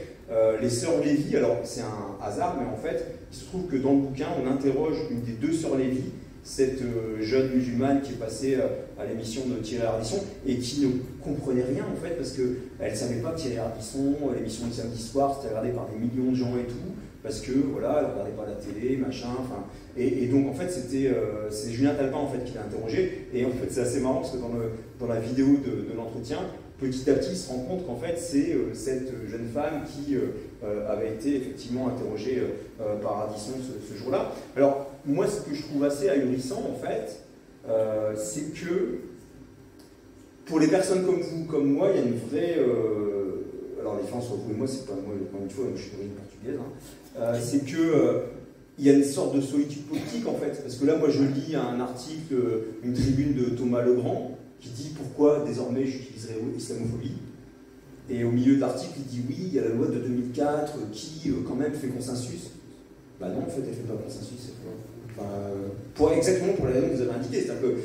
les sœurs Lévy. Alors c'est un hasard, mais en fait il se trouve que dans le bouquin on interroge une des deux sœurs Lévy, cette jeune musulmane qui est passée à l'émission de Thierry Ardisson et qui ne comprenait rien en fait, parce qu'elle ne savait pas que Thierry Ardisson, l'émission du samedi soir, c'était regardé par des millions de gens et tout, parce que voilà, elle ne regardait pas la télé, machin, enfin. Et donc en fait c'est Julien Talpin en fait qui l'a interrogé, et en fait c'est assez marrant parce que dans la vidéo de l'entretien, petit à petit il se rend compte qu'en fait c'est cette jeune femme qui avait été effectivement interrogée par Ardisson ce jour-là. Alors moi ce que je trouve assez ahurissant en fait, c'est que pour les personnes comme vous, comme moi, il y a une vraie... alors la différence entre vous et moi, c'est pas moi, encore une fois, je suis d'origine portugaise, c'est que il y a une sorte de solitude politique en fait, parce que là moi je lis un article, une tribune de Thomas Legrand qui dit pourquoi désormais j'utiliserai islamophobie, et au milieu de l'article il dit oui, il y a la loi de 2004 qui quand même fait consensus. Bah non, en fait elle fait pas consensus, exactement pour la raison que vous avez indiquée, c'est-à-dire que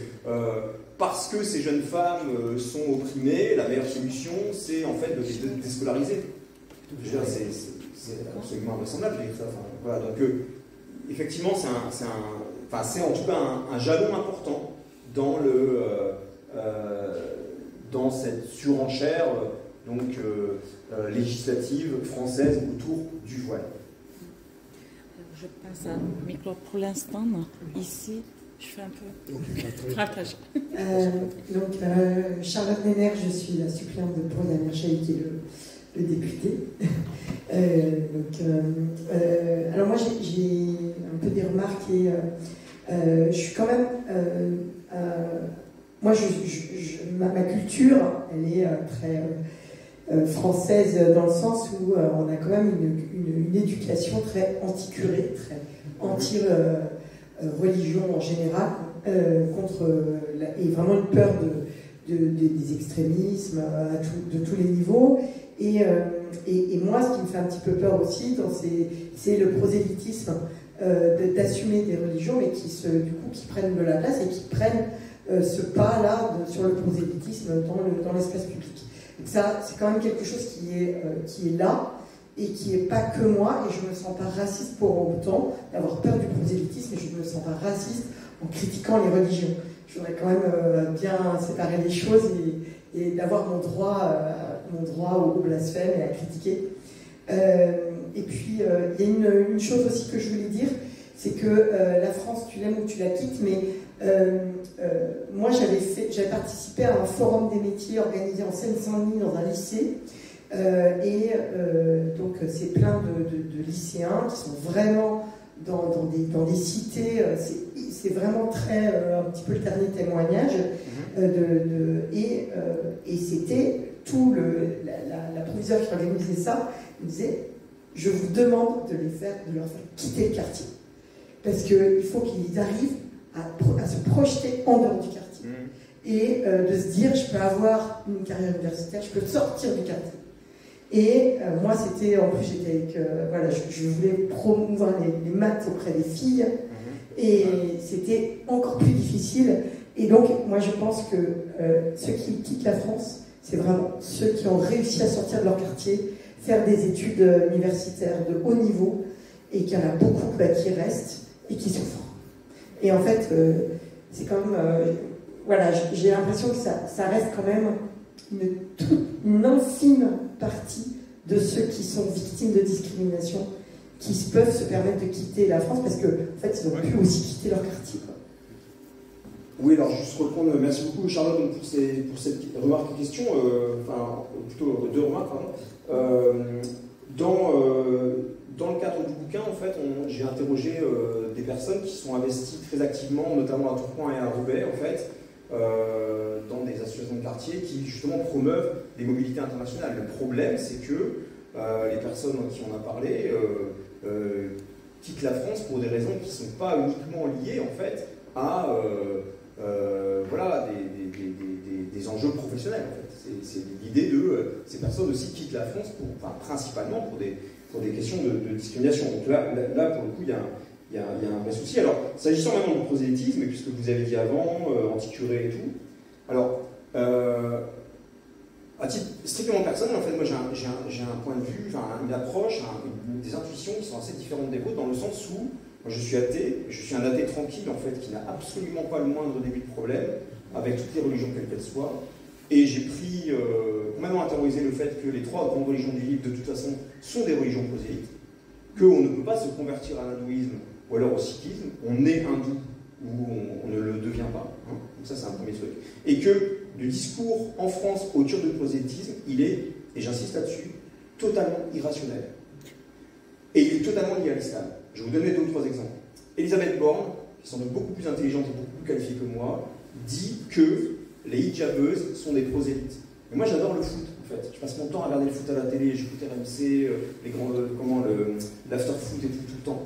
parce que ces jeunes femmes sont opprimées, la meilleure solution c'est en fait de les déscolariser. C'est absolument invraisemblable de dire ça. Voilà, donc effectivement, c'est en tout cas un jalon important dans cette surenchère législative française autour du voile. Je passe un micro pour l'instant. Ici, je fais un peu partage. Charlotte Nenner, je suis la suppléante de Paul Amerchaï, qui est le député. Alors moi j'ai un peu des remarques et je suis quand même moi ma culture elle est très française dans le sens où on a quand même une éducation très anti-curé, très anti-religion en général, et vraiment une peur des extrémismes de tous les niveaux. Et moi, ce qui me fait un petit peu peur aussi, c'est le prosélytisme, d'assumer des religions, mais qui prennent de la place et qui prennent ce pas-là sur le prosélytisme dans l'espace public. Donc ça, c'est quand même quelque chose qui est là, et qui n'est pas que moi, et je ne me sens pas raciste pour autant d'avoir peur du prosélytisme, et je ne me sens pas raciste en critiquant les religions. Je voudrais quand même bien séparer les choses et d'avoir mon droit au blasphème et à critiquer. Et puis, il y a une chose aussi que je voulais dire, c'est que la France, tu l'aimes ou tu la quittes, mais moi, j'avais participé à un forum des métiers organisé en Seine-Saint-Denis dans un lycée, donc c'est plein de lycéens qui sont vraiment dans des cités, c'est vraiment très, un petit peu le dernier témoignage, et c'était tout la proviseure qui organisait ça, il disait, je vous demande de leur faire quitter le quartier, parce qu'il faut qu'ils arrivent à se projeter en dehors du quartier, et de se dire, je peux avoir une carrière universitaire, je peux sortir du quartier. Et moi, c'était, en plus, j'étais avec, je voulais promouvoir les maths auprès des filles, et c'était encore plus difficile. Et donc, moi, je pense que ceux qui quittent la France, c'est vraiment ceux qui ont réussi à sortir de leur quartier, faire des études universitaires de haut niveau, et qu'il y en a beaucoup qui restent et qui souffrent. Et en fait, c'est quand même, j'ai l'impression que ça reste quand même une infime partie de ceux qui sont victimes de discrimination, qui peuvent se permettre de quitter la France, parce qu'en fait, ils ont pu aussi quitter leur quartier. Oui, alors juste reprendre, merci beaucoup Charlotte donc, pour cette remarque et question, enfin plutôt deux remarques, pardon. Dans le cadre du bouquin, en fait, j'ai interrogé des personnes qui sont investies très activement, notamment à Tourcoing et à Roubaix, en fait, dans des associations de quartier qui justement promeuvent des mobilités internationales. Le problème, c'est que les personnes qui on a parlé quittent la France pour des raisons qui ne sont pas uniquement liées, en fait, à voilà, des enjeux professionnels. En fait. C'est l'idée de ces personnes aussi quittent la France principalement pour des questions de discrimination. Donc là, pour le coup, il y a un vrai souci. Alors, s'agissant maintenant du prosélytisme, puisque vous avez dit avant, anticuré et tout, alors, à titre strictement personnel, en fait, moi j'ai un point de vue, une approche, des intuitions qui sont assez différentes des vôtres, dans le sens où moi, je suis athée, je suis un athée tranquille, en fait, qui n'a absolument pas le moindre début de problème avec toutes les religions, quelles qu'elles soient. Et j'ai pris, complètement intériorisé le fait que les trois grandes religions du livre, de toute façon, sont des religions prosélytes, qu'on ne peut pas se convertir à l'hindouisme ou alors au sikhisme, on est hindou ou on ne le devient pas. Hein. Donc ça, c'est un premier truc. Et que le discours en France autour du prosélytisme, il est, et j'insiste là-dessus, totalement irrationnel. Et il est totalement lié à l'islam. Je vais vous donner deux ou trois exemples. Elisabeth Borne, qui semble beaucoup plus intelligente et beaucoup plus qualifiée que moi, dit que les hijabeuses sont des prosélytes. Mais moi, j'adore le foot, en fait. Je passe mon temps à regarder le foot à la télé, j'écoute RMC, l'after-foot et tout le temps.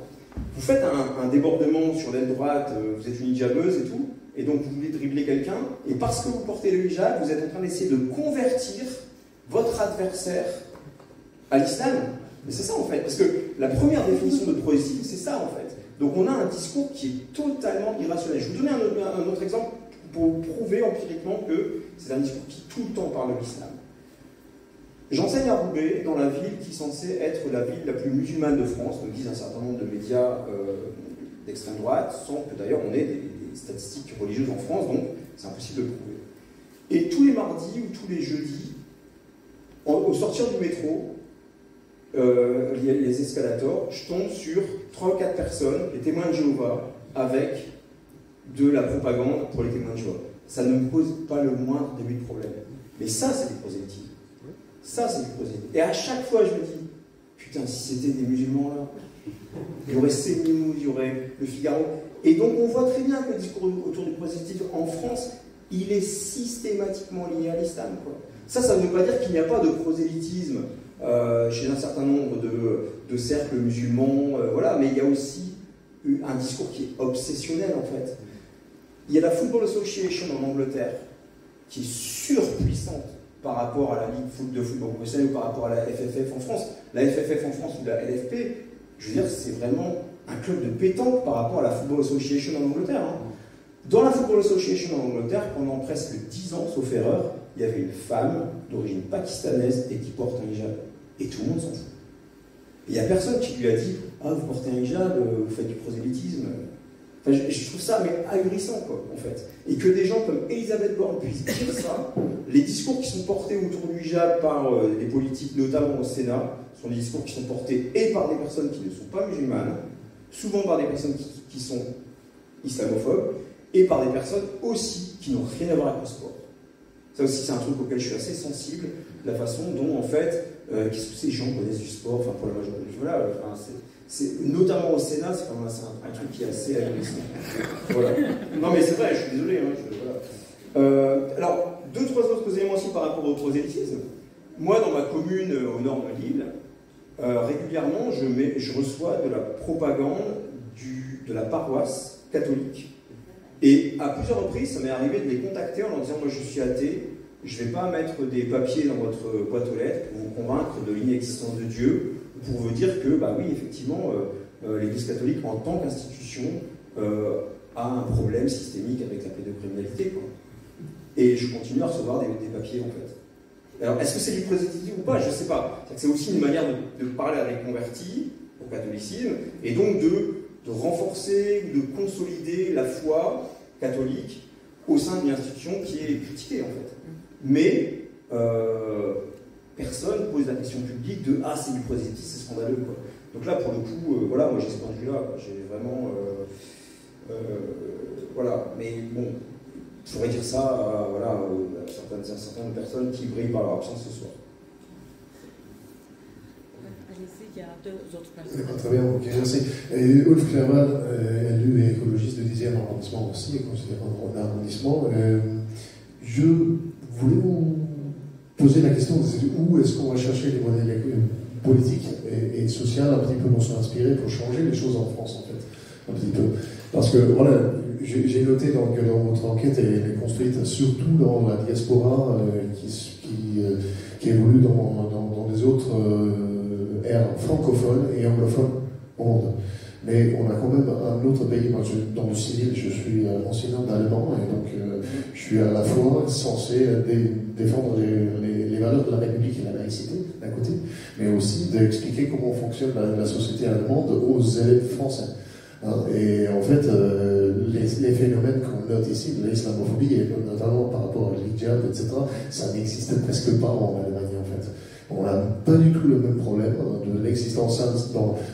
Vous faites un débordement sur l'aile droite, vous êtes une hijabeuse et tout, et donc vous voulez dribbler quelqu'un, et parce que vous portez le hijab, vous êtes en train d'essayer de convertir votre adversaire à l'islam. Mais c'est ça en fait, parce que la première définition de prosélytisme, c'est ça en fait. Donc on a un discours qui est totalement irrationnel. Je vais vous donner un autre exemple pour prouver empiriquement que c'est un discours qui tout le temps parle de l'islam. J'enseigne à Roubaix, dans la ville qui est censée être la ville la plus musulmane de France, me disent un certain nombre de médias d'extrême droite, sans que d'ailleurs on ait des statistiques religieuses en France, donc c'est impossible de le prouver. Et tous les mardis ou tous les jeudis, au sortir du métro, les escalators, je tombe sur 3 ou 4 personnes, les témoins de Jéhovah, avec de la propagande pour les témoins de Jéhovah. Ça ne me pose pas le moindre début de problème. Mais ça, c'est du prosélytisme. Ça, c'est du prosélytisme. Et à chaque fois, je me dis, putain, si c'était des musulmans là, il y aurait CNews, il y aurait Le Figaro. Et donc, on voit très bien que le discours autour du prosélytisme en France, il est systématiquement lié à l'islam, quoi. Ça ne veut pas dire qu'il n'y a pas de prosélytisme chez un certain nombre de cercles musulmans, voilà, mais il y a aussi un discours qui est obsessionnel, en fait. Il y a la Football Association en Angleterre, qui est surpuissante par rapport à la Ligue de football professionnel ou par rapport à la FFF en France. La FFF en France ou la LFP, je veux dire, c'est vraiment un club de pétanque par rapport à la Football Association en Angleterre. Hein. Dans la Football Association en Angleterre, pendant presque 10 ans, sauf erreur, il y avait une femme d'origine pakistanaise et qui porte un hijab. Et tout le monde s'en fout. Il n'y a personne qui lui a dit « Ah, vous portez un hijab, vous faites du prosélytisme ». Enfin, je trouve ça mais ahurissant, quoi, en fait. Et que des gens comme Elisabeth Borne puissent dire ça, les discours qui sont portés autour du hijab par les politiques, notamment au Sénat, sont des discours qui sont portés et par des personnes qui ne sont pas musulmanes, souvent par des personnes qui sont islamophobes, et par des personnes aussi qui n'ont rien à voir avec le sport. Ça aussi, c'est un truc auquel je suis assez sensible, la façon dont, en fait, qu'est-ce que ces gens connaissent du sport, enfin, pour la majorité, voilà, notamment au Sénat, c'est quand même un truc qui est assez ahurissant. Voilà. Non, mais c'est vrai, je suis désolé. Hein, voilà. Alors, 2-3 autres éléments aussi par rapport au prosélytisme. Moi, dans ma commune au nord de Lille, régulièrement, je reçois de la propagande de la paroisse catholique. Et à plusieurs reprises, ça m'est arrivé de les contacter en leur disant « Moi, je suis athée, je ne vais pas mettre des papiers dans votre boîte aux lettres pour vous convaincre de l'inexistence de Dieu, pour vous dire que, bah oui, effectivement, l'Église catholique, en tant qu'institution, a un problème systémique avec la pédocriminalité, quoi. » Et je continue à recevoir des papiers, en fait. Alors, est-ce que c'est du prosélytisme ou pas? Je ne sais pas. C'est aussi une manière de parler à des convertis au catholicisme, et donc de renforcer ou de consolider la foi catholique au sein d'une institution qui est critiquée, en fait. Mais personne pose la question publique de « Ah, c'est du prosélytisme, c'est scandaleux, quoi. » Donc là, pour le coup, voilà, moi j'ai ce point de vue-là. J'ai vraiment... voilà. Mais bon, je pourrais dire ça à certaines personnes qui brillent par leur absence ce soir. Allez-y, il y a 2 autres personnes. Très bien, ok, merci. Ulf Clerval, élu et écologiste du 10e arrondissement aussi, et considérant un arrondissement. Je voulais vous poser la question, où est-ce qu'on va chercher les modèles politiques et sociaux un petit peu dont sont inspirés pour changer les choses en France, en fait, un petit peu. Parce que, voilà, j'ai noté que dans votre enquête, elle est construite surtout dans la diaspora qui évolue dans des autres aires francophones et anglophones au monde. Mais on a quand même un autre pays. Moi, dans le civil, je suis enseignant d'allemand et donc je suis à la fois censé défendre les valeurs de la République et la laïcité d'un côté, mais aussi d'expliquer comment fonctionne la société allemande aux élèves français. Et en fait, les phénomènes qu'on note ici, de l'islamophobie, et notamment par rapport à l'hijab, etc., ça n'existe presque pas en Allemagne, en fait. On n'a pas du tout le même problème de l'existence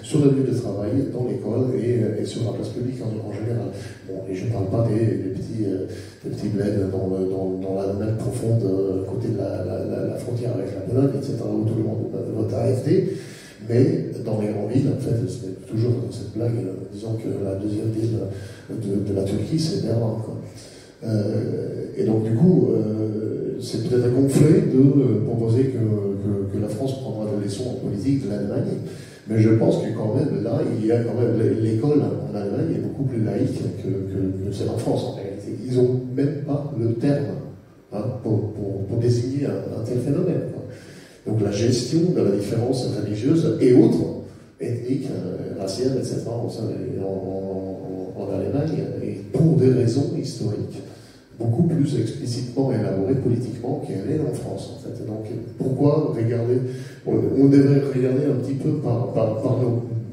sur le lieu de travail, dans l'école et sur la place publique en général. Bon, et je ne parle pas des petits bleds dans la mer profonde, à côté de la frontière avec la Pologne, etc., où tout le monde vote AfD. Mais dans les grandes villes, en fait, c'est toujours dans cette blague, disons que la deuxième ville de la Turquie, c'est Berlin, quoi. Et donc, du coup, c'est peut-être gonflé de proposer que la France prendra des leçons en politique de l'Allemagne, mais je pense que quand même, là, il y a quand même l'école en Allemagne est beaucoup plus laïque que celle en France, en réalité. Ils n'ont même pas le terme pour désigner un tel phénomène, quoi. Donc la gestion de la différence religieuse et autres, ethnique, raciale, etc., en Allemagne, et pour des raisons historiques, beaucoup plus explicitement élaborées politiquement qu'elle est en France, en fait. Donc pourquoi regarder, on devrait regarder un petit peu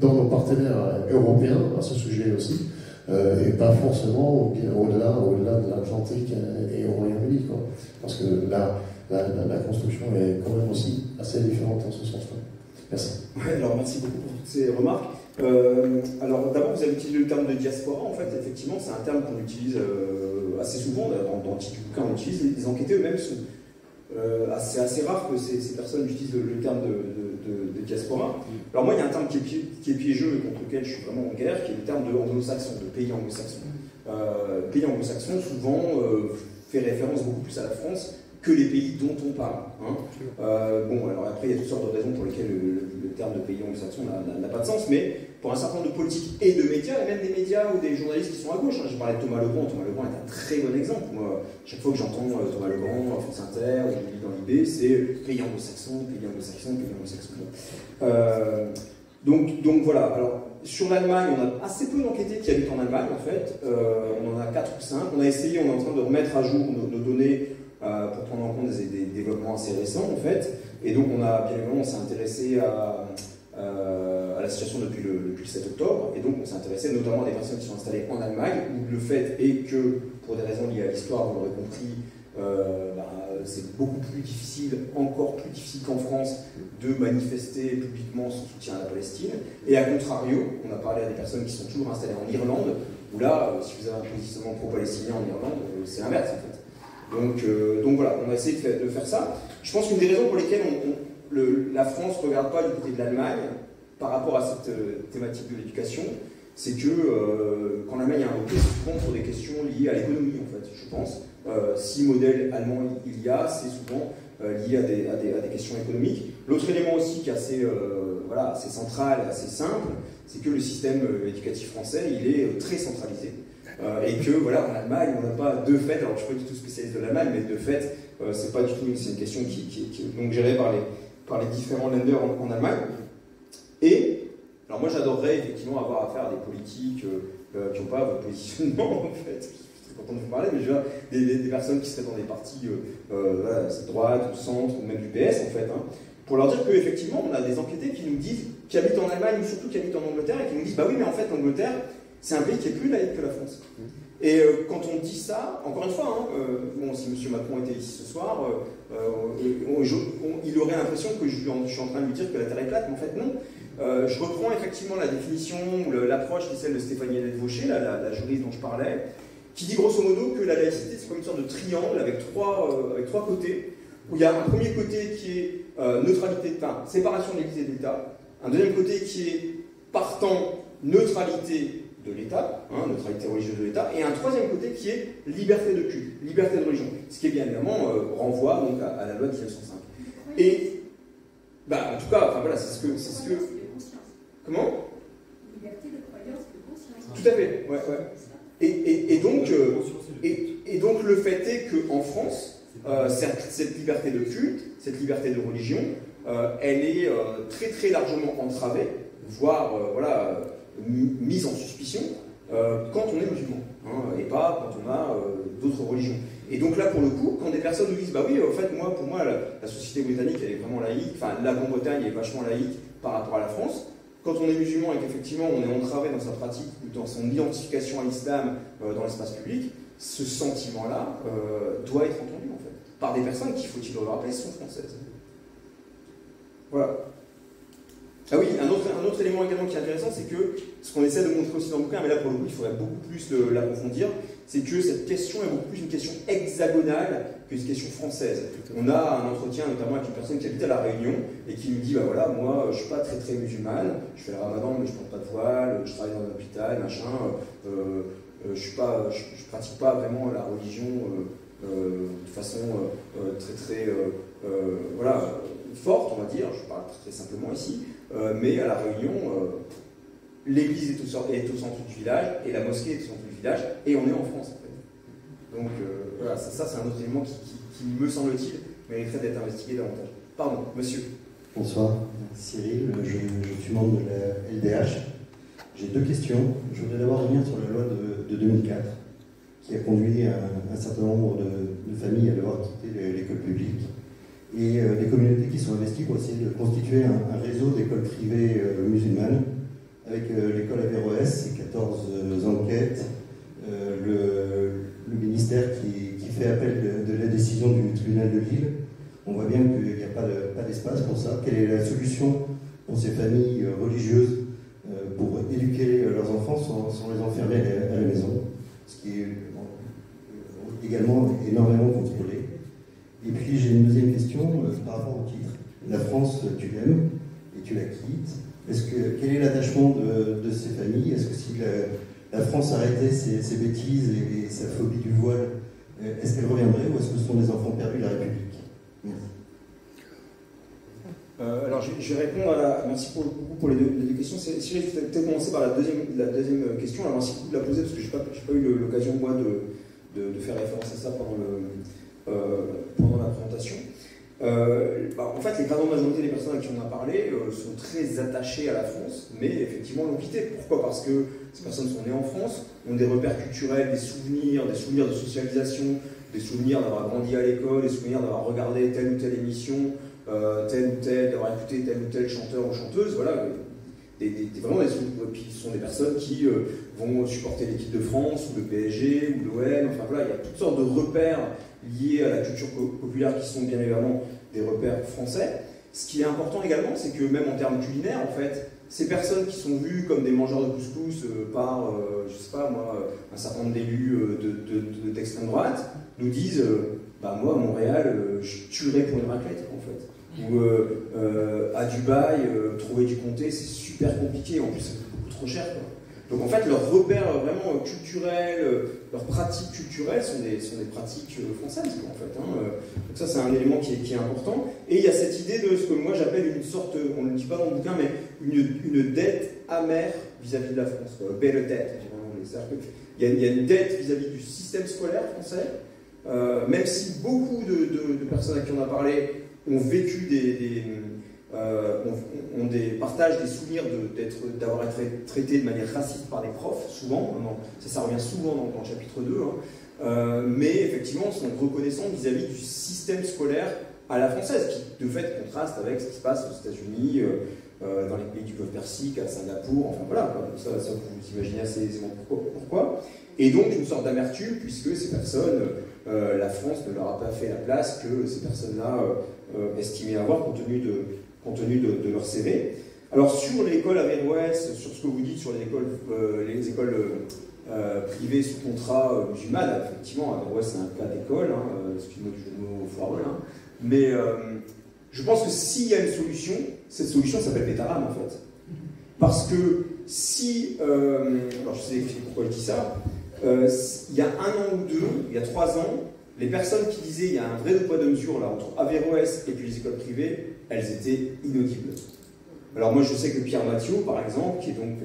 dans nos partenaires européens à ce sujet aussi, et pas forcément au-delà de l'Atlantique et au Royaume-Uni, quoi. Parce que là, la construction est quand même aussi assez différente en ce sens-là. Merci. Ouais, alors merci beaucoup pour toutes ces remarques. Alors d'abord, vous avez utilisé le terme de diaspora. En fait, effectivement, c'est un terme qu'on utilise assez souvent. Dans le titre du bouquin, on utilise. Les enquêtés eux-mêmes sont assez rare que ces personnes utilisent le terme de diaspora. Alors moi, il y a un terme qui est piégeux et contre lequel je suis vraiment en guerre, qui est le terme de anglo-saxon, de pays anglo-saxon. Pays anglo-saxon, souvent, fait référence beaucoup plus à la France que les pays dont on parle. Bon, alors après, il y a toutes sortes de raisons pour lesquelles le terme de pays anglo-saxon n'a pas de sens, mais pour un certain nombre de politiques et de médias, et même des médias ou des journalistes qui sont à gauche. J'ai parlé de Thomas Legrand. Thomas Legrand est un très bon exemple. Moi, chaque fois que j'entends Thomas Legrand, France Inter, ou je lis dans l'IB, c'est pays anglo-saxon, pays anglo-saxon, pays anglo-saxon. Donc voilà. Alors, sur l'Allemagne, on a assez peu d'enquêtés qui habitent en Allemagne, en fait. On en a 4 ou 5. On a essayé, on est en train de remettre à jour nos données pour prendre en compte des développements assez récents, en fait. Et donc, bien évidemment, on s'est intéressé à la situation depuis le 7 octobre, et donc on s'est intéressé notamment à des personnes qui sont installées en Allemagne, où le fait est que, pour des raisons liées à l'histoire, vous l'aurez compris, c'est beaucoup plus difficile, encore plus difficile qu'en France, de manifester publiquement son soutien à la Palestine. Et à contrario, on a parlé à des personnes qui sont toujours installées en Irlande, où là, si vous avez un positionnement pro-palestinien en Irlande, c'est l'inverse en fait. Donc voilà, on a essayé de faire ça. Je pense qu'une des raisons pour lesquelles la France ne regarde pas du côté de l'Allemagne par rapport à cette thématique de l'éducation, c'est que quand l'Allemagne a invoqué, c'est souvent pour des questions liées à l'économie, en fait, je pense. Si modèle allemand il y a, c'est souvent lié à des questions économiques. L'autre élément aussi qui est assez central, assez simple, c'est que le système éducatif français, il est très centralisé. Et que voilà, en Allemagne, on n'a pas de fait, alors je ne suis pas du tout spécialiste de l'Allemagne, mais de fait, c'est pas du tout c'est une question qui est donc gérée par les différents lenders en Allemagne. Et alors moi j'adorerais effectivement avoir affaire à des politiques qui n'ont pas votre positionnement en fait. Je suis très content de vous parler, mais je veux dire, des personnes qui seraient dans des partis droite, ou centre, ou même du PS en fait, pour leur dire qu'effectivement on a des enquêtés qui nous disent, qui habitent en Allemagne ou surtout qui habitent en Angleterre, et qui nous disent bah oui mais en fait l'Angleterre c'est un pays qui est plus laïque que la France. Et quand on dit ça, encore une fois, si M. Macron était ici ce soir, il aurait l'impression que je suis en train de lui dire que la Terre est plate, mais en fait non. Je reprends effectivement la définition, l'approche qui est celle de Stéphanie Hélène Vaucher, la juriste dont je parlais, qui dit grosso modo que la laïcité, c'est comme une sorte de triangle avec trois côtés, où il y a un premier côté qui est neutralité, enfin, séparation de l'Église et de l'État, un deuxième côté qui est partant neutralité de l'État, hein, neutralité religieuse de l'État, et un troisième côté qui est liberté de culte, liberté de religion, ce qui est bien évidemment renvoie donc à la loi de 1905. Et bah, en tout cas, enfin voilà, c'est ce que. Comment? Liberté de croyance et de conscience. Tout à fait, ouais. Et donc le fait est qu'en France, cette liberté de culte, cette liberté de religion, elle est très très largement entravée, voire mise en suspicion quand on est musulman, hein, et pas quand on a d'autres religions. Et donc là, pour le coup, quand des personnes nous disent « bah oui, en fait, pour moi, la société britannique, elle est vraiment laïque, enfin, la Grande-Bretagne est vachement laïque par rapport à la France », quand on est musulman et qu'effectivement on est entravé dans sa pratique ou dans son identification à l'islam dans l'espace public, ce sentiment-là doit être entendu, en fait, par des personnes qui, faut-il le rappeler, sont françaises. Voilà. Ah oui, un autre élément également qui est intéressant, c'est que ce qu'on essaie de montrer aussi dans le bouquin, mais là pour le coup il faudrait beaucoup plus l'approfondir, c'est que cette question est beaucoup plus une question hexagonale qu'une question française. On a un entretien notamment avec une personne qui habite à La Réunion et qui nous dit, bah voilà, moi je suis pas très très musulmane, je fais le ramadan mais je porte pas de voile, je travaille dans un hôpital, machin, je pratique pas vraiment la religion de façon très très forte, on va dire, je parle très simplement ici, mais à La Réunion, l'église est au centre du village et la mosquée est au centre du village et on est en France en fait. Donc voilà, ça c'est un autre élément qui me semble-t-il mériterait d'être investigué davantage. Pardon, monsieur. Bonsoir, Cyril, je suis membre de la LDH. J'ai deux questions. Je voudrais d'abord revenir sur la loi de 2004 qui a conduit un certain nombre de familles à devoir quitter l'école publique. Et des communautés qui sont investies pour essayer de constituer un réseau d'écoles privées musulmanes, avec l'école Averroès, et 14 enquêtes, le ministère qui fait appel de la décision du tribunal de Lille. On voit bien qu'il n'y a pas d'espace pour ça. Quelle est la solution pour ces familles religieuses pour éduquer leurs enfants sans les enfermer à la maison, ce qui est également énormément contrôlé. Et puis j'ai une deuxième question par rapport au titre. La France, tu l'aimes et tu la quittes. Quel est l'attachement de ces familles? Est-ce que si la France arrêtait ses bêtises et sa phobie du voile, est-ce qu'elle reviendrait ou est-ce que ce sont des enfants perdus de la République? Merci. Alors je vais répondre merci beaucoup pour les deux questions. Si j'ai peut-être commencer par la deuxième question, alors merci beaucoup de la poser parce que je n'ai pas eu l'occasion moi de faire référence à ça pendant la présentation. En fait, l'écrasante majorité des personnes à qui on a parlé sont très attachées à la France, mais effectivement l'ont quitté. Pourquoi? Parce que ces personnes sont nées en France, ont des repères culturels, des souvenirs de socialisation, des souvenirs d'avoir grandi à l'école, des souvenirs d'avoir regardé telle ou telle émission, d'avoir écouté tel ou tel chanteur ou chanteuse, voilà. Vraiment des souvenirs. Puis ce sont des personnes qui vont supporter l'équipe de France, ou le PSG, ou l'OM, enfin voilà, il y a toutes sortes de repères liés à la culture populaire qui sont bien évidemment des repères français. Ce qui est important également, c'est que même en termes culinaires, en fait, ces personnes qui sont vues comme des mangeurs de couscous par, je sais pas moi, un certain nombre d'élus d'extrême droite, nous disent bah moi à Montréal, je tuerais pour une raclette en fait. Ou à Dubaï, trouver du comté, c'est super compliqué, en plus ça coûte beaucoup trop cher, quoi. Donc en fait, leurs repères vraiment culturels, leurs pratiques culturelles sont des pratiques françaises, quoi, en fait. Hein. Donc ça, c'est un élément qui est important. Et il y a cette idée de ce que moi j'appelle une sorte, on ne le dit pas dans le bouquin, mais une dette amère vis-à-vis de la France. Belle dette, il y a une dette vis-à-vis du système scolaire français, même si beaucoup de personnes à qui on a parlé ont vécu partagent des souvenirs d'avoir été traités de manière raciste par des profs, souvent, ça revient souvent dans le chapitre 2, hein, mais effectivement sont reconnaissants vis-à-vis du système scolaire à la française, qui de fait contraste avec ce qui se passe aux États-Unis, dans les pays du Golfe Persique, à Singapour, enfin voilà, ça vous imaginez assez aisément pourquoi. Et donc une sorte d'amertume, puisque ces personnes, la France ne leur a pas fait la place que ces personnes-là estimaient avoir compte tenu de leur CV. Alors sur l'école Averroès, sur ce que vous dites sur les écoles privées sous contrat musulmanes, effectivement, Averroès c'est un cas d'école, excusez-moi du jeu de mots foireux, mais je pense que s'il y a une solution, cette solution s'appelle Betaram en fait. Parce que si, alors je sais pourquoi je dis ça, il y a 1 an ou 2, il y a 3 ans, les personnes qui disaient il y a un vrai poids de mesure là, entre Averroès et puis les écoles privées, elles étaient inaudibles. Alors moi je sais que Pierre Mathieu, par exemple, qui est donc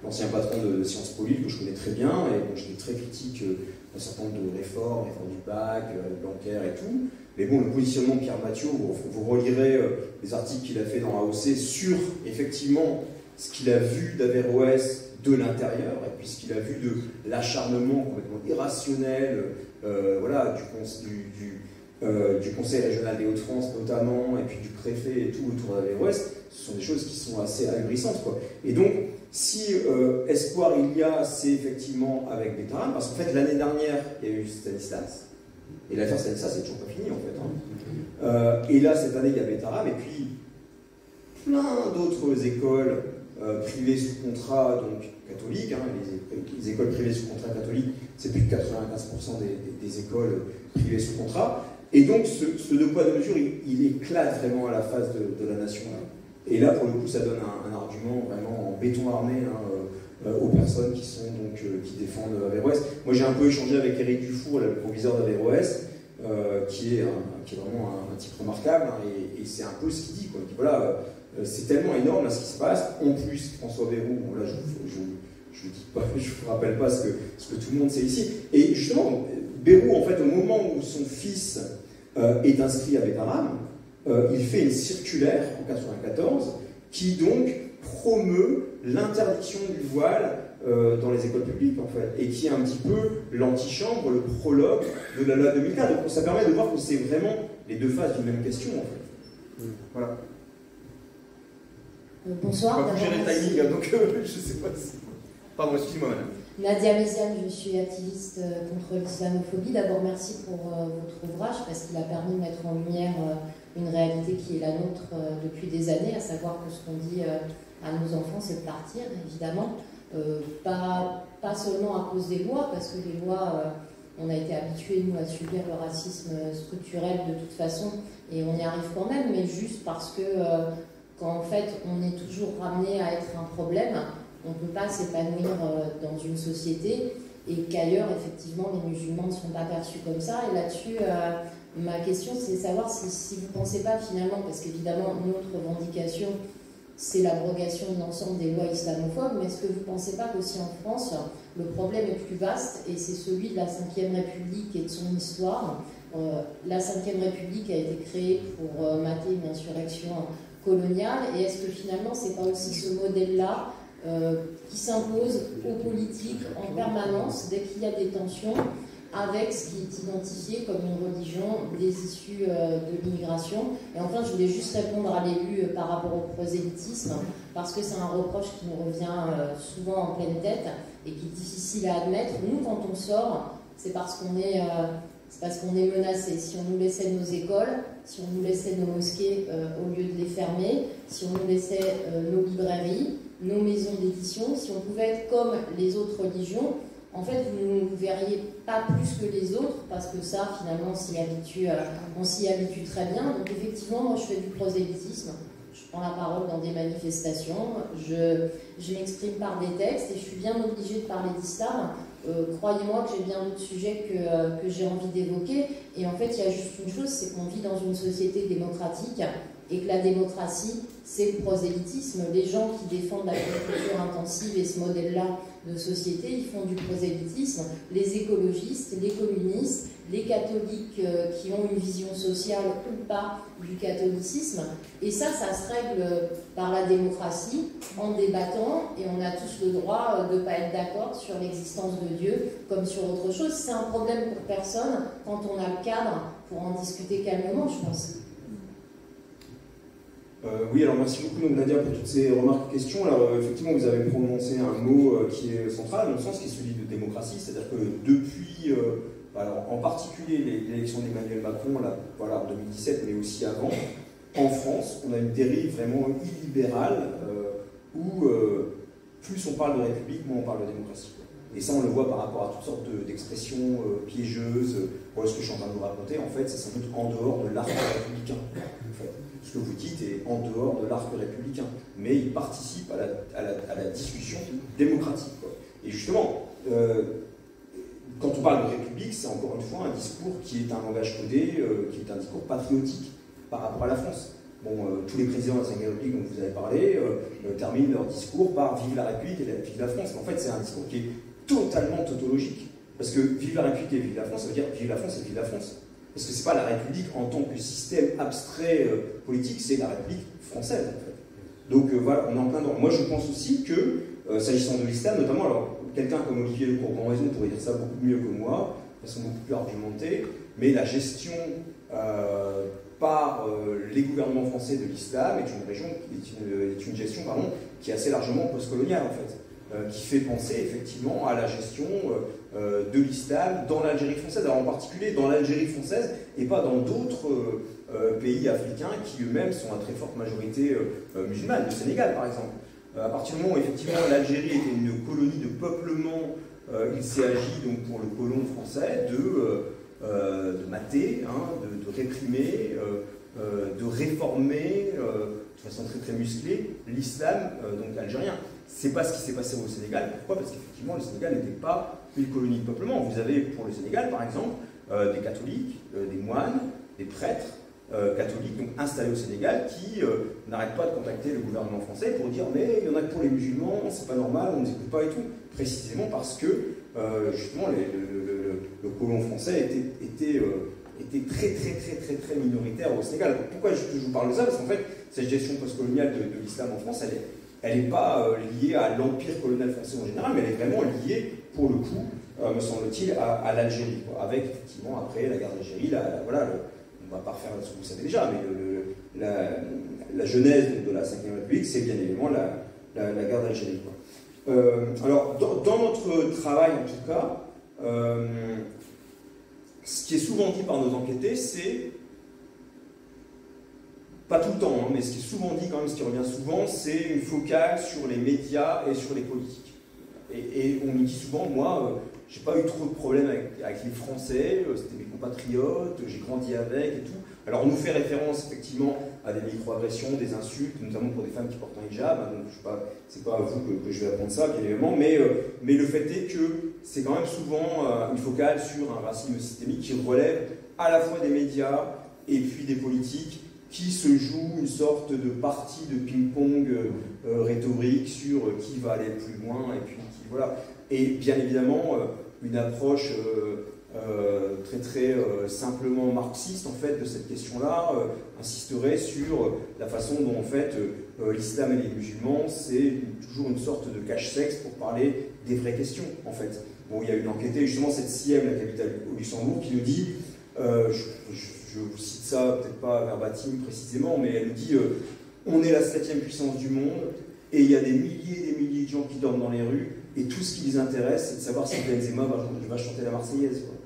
l'ancien patron de Sciences Po Lille, que je connais très bien, et bon, j'étais très critique d'un certain nombre de réforme du bac, Blanquer et tout, mais bon, le positionnement de Pierre Mathieu, vous relirez les articles qu'il a fait dans AOC sur, effectivement, ce qu'il a vu d'Averroès de l'intérieur, et puis ce qu'il a vu de l'acharnement complètement irrationnel voilà, du Conseil régional des Hauts-de-France notamment, et puis du préfet et tout autour d'Averroès, ce sont des choses qui sont assez ahurissantes, quoi. Et donc, si espoir il y a, c'est effectivement avec Betaram, parce qu'en fait, l'année dernière, il y a eu Stanislas, et l'affaire Stanislas, c'est toujours pas fini, en fait. Et là, cette année, il y a Betaram, et puis plein d'autres écoles privées sous contrat, donc catholiques, les écoles privées sous contrat catholiques, c'est plus de 95% des écoles privées sous contrat. Et donc, ce deux poids, deux mesures, il éclate vraiment à la face de la nation. Et là, pour le coup, ça donne un argument vraiment en béton armé aux personnes qui sont donc qui défendent Averroès. Moi, j'ai un peu échangé avec Éric Dufour, le proviseur d'Averroès, qui est vraiment un type remarquable, et c'est un peu ce qu'il dit, quoi. Il dit voilà, c'est tellement énorme là, ce qui se passe. En plus, François Bayrou, bon, là, je vous rappelle pas ce que tout le monde sait ici. Et justement, Bayrou, en fait, au moment où son fils est inscrit à Betaram, il fait une circulaire en 1994 qui donc promeut l'interdiction du voile dans les écoles publiques, en fait, et qui est un petit peu l'antichambre, le prologue de la loi 2004. Donc ça permet de voir que c'est vraiment les deux faces d'une même question, en fait. Voilà. Bonsoir. Je vais gérer le timing, donc je sais pas si... Pardon, excusez-moi, madame. Nadia Méziane, je suis activiste contre l'islamophobie. D'abord, merci pour votre ouvrage, parce qu'il a permis de mettre en lumière une réalité qui est la nôtre depuis des années, à savoir que ce qu'on dit à nos enfants, c'est de partir, évidemment. Pas seulement à cause des lois, parce que les lois, on a été habitués, nous, à subir le racisme structurel de toute façon, et on y arrive quand même, mais juste parce que quand en fait on est toujours ramené à être un problème, on ne peut pas s'épanouir dans une société, et qu'ailleurs, effectivement, les musulmans ne sont pas perçus comme ça. Et là-dessus, ma question, c'est de savoir si vous ne pensez pas finalement, parce qu'évidemment, notre revendication, c'est l'abrogation de l'ensemble des lois islamophobes, mais est-ce que vous ne pensez pas qu'aussi en France, le problème est plus vaste, et c'est celui de la Ve République et de son histoire. La Ve République a été créée pour mater une insurrection coloniale, et est-ce que finalement, ce n'est pas aussi ce modèle-là qui s'impose aux politiques en permanence dès qu'il y a des tensions avec ce qui est identifié comme une religion des issues de l'immigration. Et enfin, je voulais juste répondre à l'élu par rapport au prosélytisme, parce que c'est un reproche qui nous revient souvent en pleine tête et qui est difficile à admettre. Nous, quand on sort, c'est parce qu'on est menacé. Si on nous laissait nos écoles, si on nous laissait nos mosquées au lieu de les fermer, si on nous laissait nos librairies, nos maisons d'édition, si on pouvait être comme les autres religions, en fait, vous ne nous verriez pas plus que les autres, parce que ça, finalement, on s'y habitue très bien. Donc, effectivement, moi, je fais du prosélytisme. Je prends la parole dans des manifestations, je m'exprime par des textes, et je suis bien obligée de parler d'islam. Croyez-moi que j'ai bien d'autres sujets que j'ai envie d'évoquer. Et en fait, il y a juste une chose, c'est qu'on vit dans une société démocratique, et que la démocratie, c'est le prosélytisme. Les gens qui défendent l'agriculture intensive et ce modèle-là de société, ils font du prosélytisme. Les écologistes, les communistes, les catholiques qui ont une vision sociale ou pas du catholicisme. Et ça se règle par la démocratie, en débattant, et on a tous le droit de ne pas être d'accord sur l'existence de Dieu comme sur autre chose. C'est un problème pour personne quand on a le cadre pour en discuter calmement, je pense. Oui, alors merci beaucoup Nadia pour toutes ces remarques et questions. Alors effectivement, vous avez prononcé un mot qui est central, à mon sens, qui est celui de démocratie, c'est-à-dire que depuis, alors, en particulier l'élection d'Emmanuel Macron, là, voilà, en 2017, mais aussi avant, en France, on a une dérive vraiment illibérale plus on parle de république, moins on parle de démocratie. Et ça, on le voit par rapport à toutes sortes d'expressions piégeuses. Voilà ce que je suis en train de vous raconter, en fait, c'est sans doute en dehors de l'arc républicain. En fait. Ce que vous dites est en dehors de l'arc républicain. Mais il participe à la discussion démocratique, quoi. Et justement, quand on parle de république, c'est encore une fois un discours qui est un langage codé, qui est un discours patriotique par rapport à la France. Bon, tous les présidents de la Ve République dont vous avez parlé terminent leur discours par « Vive la République » et « Vive la France ». Mais en fait, c'est un discours qui est totalement tautologique. Parce que « Vive la République » et « Vive la France », ça veut dire « Vive la France » et « Vive la France ». Parce que c'est pas la République en tant que système abstrait politique, c'est la République française, en fait. Donc voilà, on est en plein dedans. Moi, je pense aussi que, s'agissant de l'islam, notamment, alors, quelqu'un comme Olivier Le Cour-Grand-Raison pourrait dire ça beaucoup mieux que moi, de façon beaucoup plus argumentée, mais la gestion par les gouvernements français de l'islam est une gestion qui est assez largement postcoloniale, en fait, qui fait penser effectivement à la gestion de l'islam dans l'Algérie française, alors en particulier dans l'Algérie française et pas dans d'autres pays africains qui eux-mêmes sont à très forte majorité musulmane, le Sénégal par exemple. À partir du moment où effectivement l'Algérie était une colonie de peuplement, il s'est agi donc pour le colon français de mater, de réprimer, de réformer de façon très très musclée l'islam donc algérien. C'est pas ce qui s'est passé au Sénégal. Pourquoi? Parce qu'effectivement le Sénégal n'était pas une colonie de peuplement. Vous avez pour le Sénégal par exemple des catholiques, des moines, des prêtres catholiques donc installés au Sénégal qui n'arrêtent pas de contacter le gouvernement français pour dire mais il y en a que pour les musulmans, c'est pas normal, on ne les écoute pas et tout. Précisément parce que justement le colon français était très minoritaire au Sénégal. Pourquoi je vous parle de ça? Parce qu'en fait, cette gestion postcoloniale de l'islam en France, elle n'est pas liée à l'empire colonial français en général, mais elle est vraiment liée, pour le coup, me semble-t-il, à l'Algérie. Avec, effectivement, après la guerre d'Algérie, voilà, on ne va pas refaire ce que vous savez déjà, mais la genèse de la Ve République, c'est bien évidemment la guerre d'Algérie. Alors, dans notre travail, en tout cas, ce qui est souvent dit par nos enquêtés, c'est, pas tout le temps, mais ce qui est souvent dit quand même, ce qui revient souvent, c'est une focale sur les médias et sur les politiques. Et on me dit souvent, moi, j'ai pas eu trop de problèmes avec les Français, c'était mes compatriotes, j'ai grandi avec et tout. Alors on nous fait référence effectivement à des micro-agressions, des insultes, notamment pour des femmes qui portent un hijab, donc c'est pas à vous que je vais apprendre ça, bien évidemment, mais le fait est que c'est quand même souvent une focale sur un racisme systémique qui relève à la fois des médias et puis des politiques, qui se joue une sorte de partie de ping-pong rhétorique sur qui va aller plus loin, et puis voilà. Et bien évidemment, une approche très simplement marxiste en fait de cette question-là insisterait sur la façon dont en fait l'islam et les musulmans c'est toujours une sorte de cache-sexe pour parler des vraies questions en fait. Bon, il y a une enquêtée justement cette Siem, la capitale au Luxembourg, qui nous dit je vous cite ça, peut-être pas verbatim précisément, mais elle nous dit on est la 7e puissance du monde et il y a des milliers de gens qui dorment dans les rues et tout ce qui les intéresse, c'est de savoir si Benzema va chanter la Marseillaise, quoi.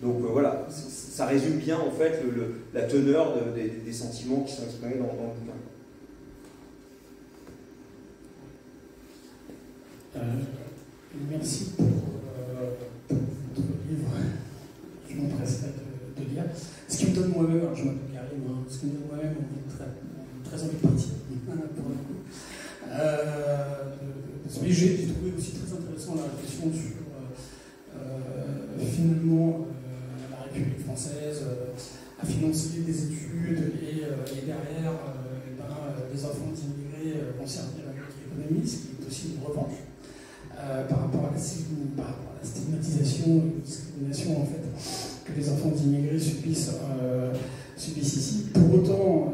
Donc voilà, ça résume bien en fait la teneur des sentiments qui sont exprimés dans le bouquin. Merci pour votre livre. Je m'empresserai de lire. Ce qui me donne moi-même, alors je m'appelle Karim, ce qui me donne moi-même très envie de partir, pour le coup. Mais j'ai trouvé aussi très intéressant la réflexion sur finalement la République française a financé des études et derrière les enfants d'immigrés vont servir à notre économie, ce qui est aussi une revanche par rapport à la stigmatisation et la discrimination en fait que les enfants d'immigrés subissent ici. Pour autant,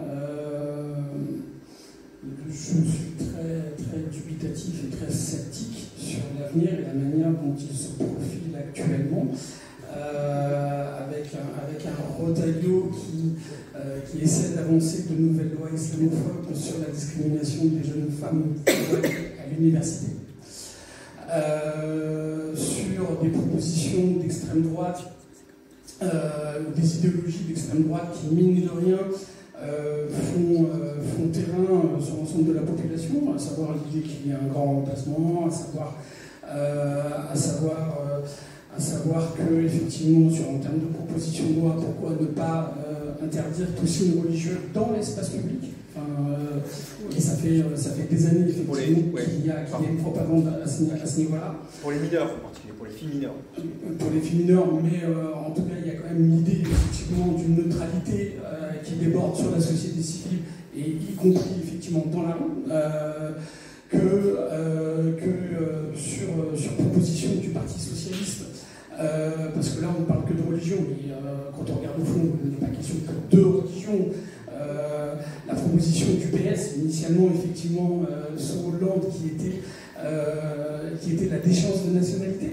je suis très dubitatif et très sceptique sur l'avenir et la manière dont il se profile actuellement, avec un Rotaillot qui essaie d'avancer de nouvelles lois islamophobes sur la discrimination des jeunes femmes à l'université, sur des propositions d'extrême droite, des idéologies d'extrême droite qui, mine de rien, font terrain sur l'ensemble de la population, à savoir l'idée qu'il y ait un grand remplacement, à savoir que, effectivement, en termes de proposition de loi, pourquoi ne pas interdire tout signe religieux dans l'espace public. Et ça fait des années, effectivement, qu'il y a une propagande à ce niveau-là. Pour les mineurs, en particulier, pour les filles mineures. Pour les filles mineures, mais en tout cas, il y a quand même une idée, effectivement, d'une neutralité qui déborde sur la société civile, et y compris, effectivement, dans la rue, sur proposition du Parti socialiste, parce que là, on ne parle que de religion, mais quand on regarde au fond, il n'est pas question que de religion. La proposition du PS, initialement, effectivement, sous Hollande, qui était la déchéance de nationalité,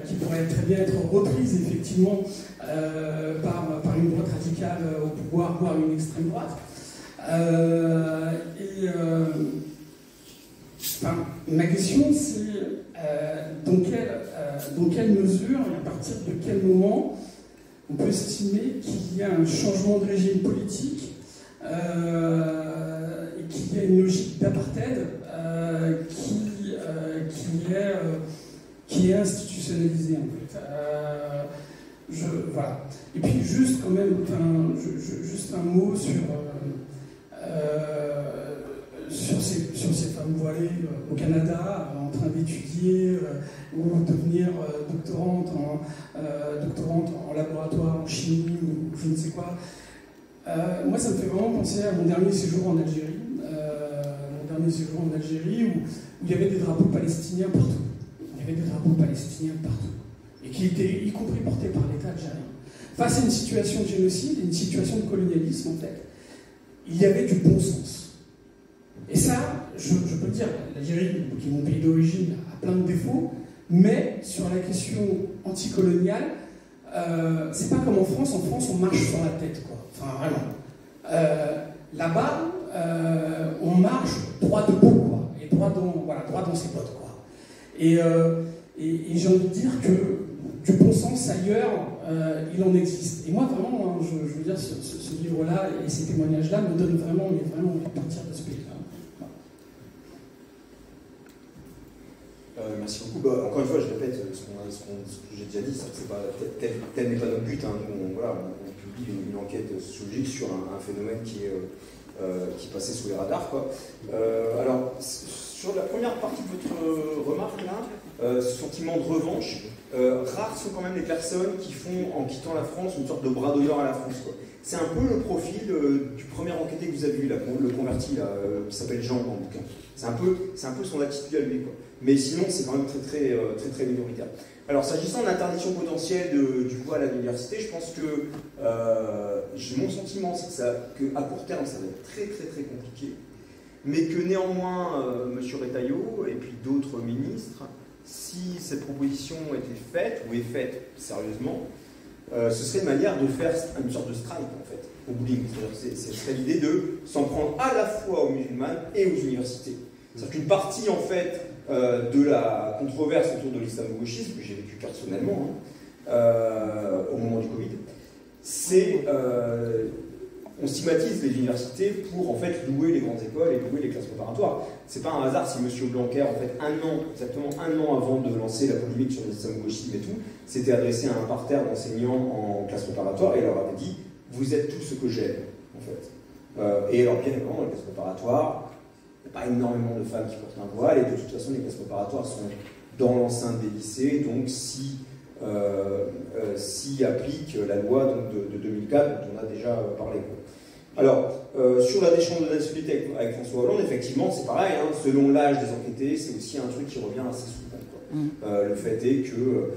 qui pourrait très bien être reprise, effectivement, par une droite radicale au pouvoir, voire une extrême droite. Ma question, c'est dans quelle mesure et à partir de quel moment on peut estimer qu'il y a un changement de régime politique et qu'il y a une logique d'apartheid qui est institutionnalisée, en fait. Voilà. Et puis juste quand même juste un mot sur ces femmes voilées au Canada, en train d'étudier ou devenir doctorante en laboratoire, en chimie ou je ne sais quoi. Moi, ça me fait vraiment penser à mon dernier séjour en Algérie. Où il y avait des drapeaux palestiniens partout. Et qui étaient y compris portés par l'État algérien. Face à une situation de génocide, une situation de colonialisme, en fait, il y avait du bon sens. Et ça, je peux le dire, l'Algérie, qui est mon pays d'origine, a plein de défauts, mais sur la question anticoloniale, c'est pas comme en France. En France, on marche sur la tête, quoi. Enfin, vraiment. Là-bas, on marche droit debout, quoi. Et droit dans ses bottes, quoi. Et j'ai envie de dire que du bon sens ailleurs, il en existe. Et moi, vraiment, je veux dire, ce livre-là et ces témoignages-là me donnent vraiment envie de partir de ce pays-là. Merci beaucoup. Encore une fois, je répète ce que j'ai déjà dit, tel n'est pas notre but. Hein. Nous, on publie une enquête sociologique sur un phénomène qui passait sous les radars, quoi. Alors, sur la première partie de votre remarque, là, ce sentiment de revanche, rares sont quand même les personnes qui font, en quittant la France, une sorte de bras d'honneur à la France, quoi. C'est un peu le profil du premier enquêté que vous avez vu, là, le converti, là, qui s'appelle Jean dans le bouquin. C'est un peu son attitude à lui, quoi. Mais sinon, c'est quand même très minoritaire. Alors, s'agissant de l'interdiction potentielle du voile à l'université, je pense que mon sentiment, c'est qu'à court terme, ça va être très compliqué, mais que néanmoins, M. Retailleau et puis d'autres ministres, si cette proposition était faite, ou est faite sérieusement, ce serait une manière de faire une sorte de strike, en fait, au bullying. Ce serait l'idée de s'en prendre à la fois aux musulmanes et aux universités. C'est-à-dire qu'une partie, en fait, de la controverse autour de l'islamo-gauchisme, que j'ai vécu personnellement au moment du Covid, c'est on stigmatise les universités pour en fait louer les grandes écoles et louer les classes préparatoires. C'est pas un hasard si M. Blanquer, en fait, exactement un an avant de lancer la polémique sur l'islamo-gauchisme et tout, s'était adressé à un parterre d'enseignants en classe préparatoire et leur avait dit « Vous êtes tout ce que j'aime », en fait. Et alors, bien évidemment, dans les classes préparatoires, il n'y a pas énormément de femmes qui portent un voile, et de toute façon, les classes préparatoires sont dans l'enceinte des lycées, donc s'y applique la loi donc, de 2004, dont on a déjà parlé. Alors, sur la déchéance de nationalité avec François Hollande, effectivement, c'est pareil, hein, selon l'âge des enquêtés, c'est aussi un truc qui revient assez souvent. Le fait est que,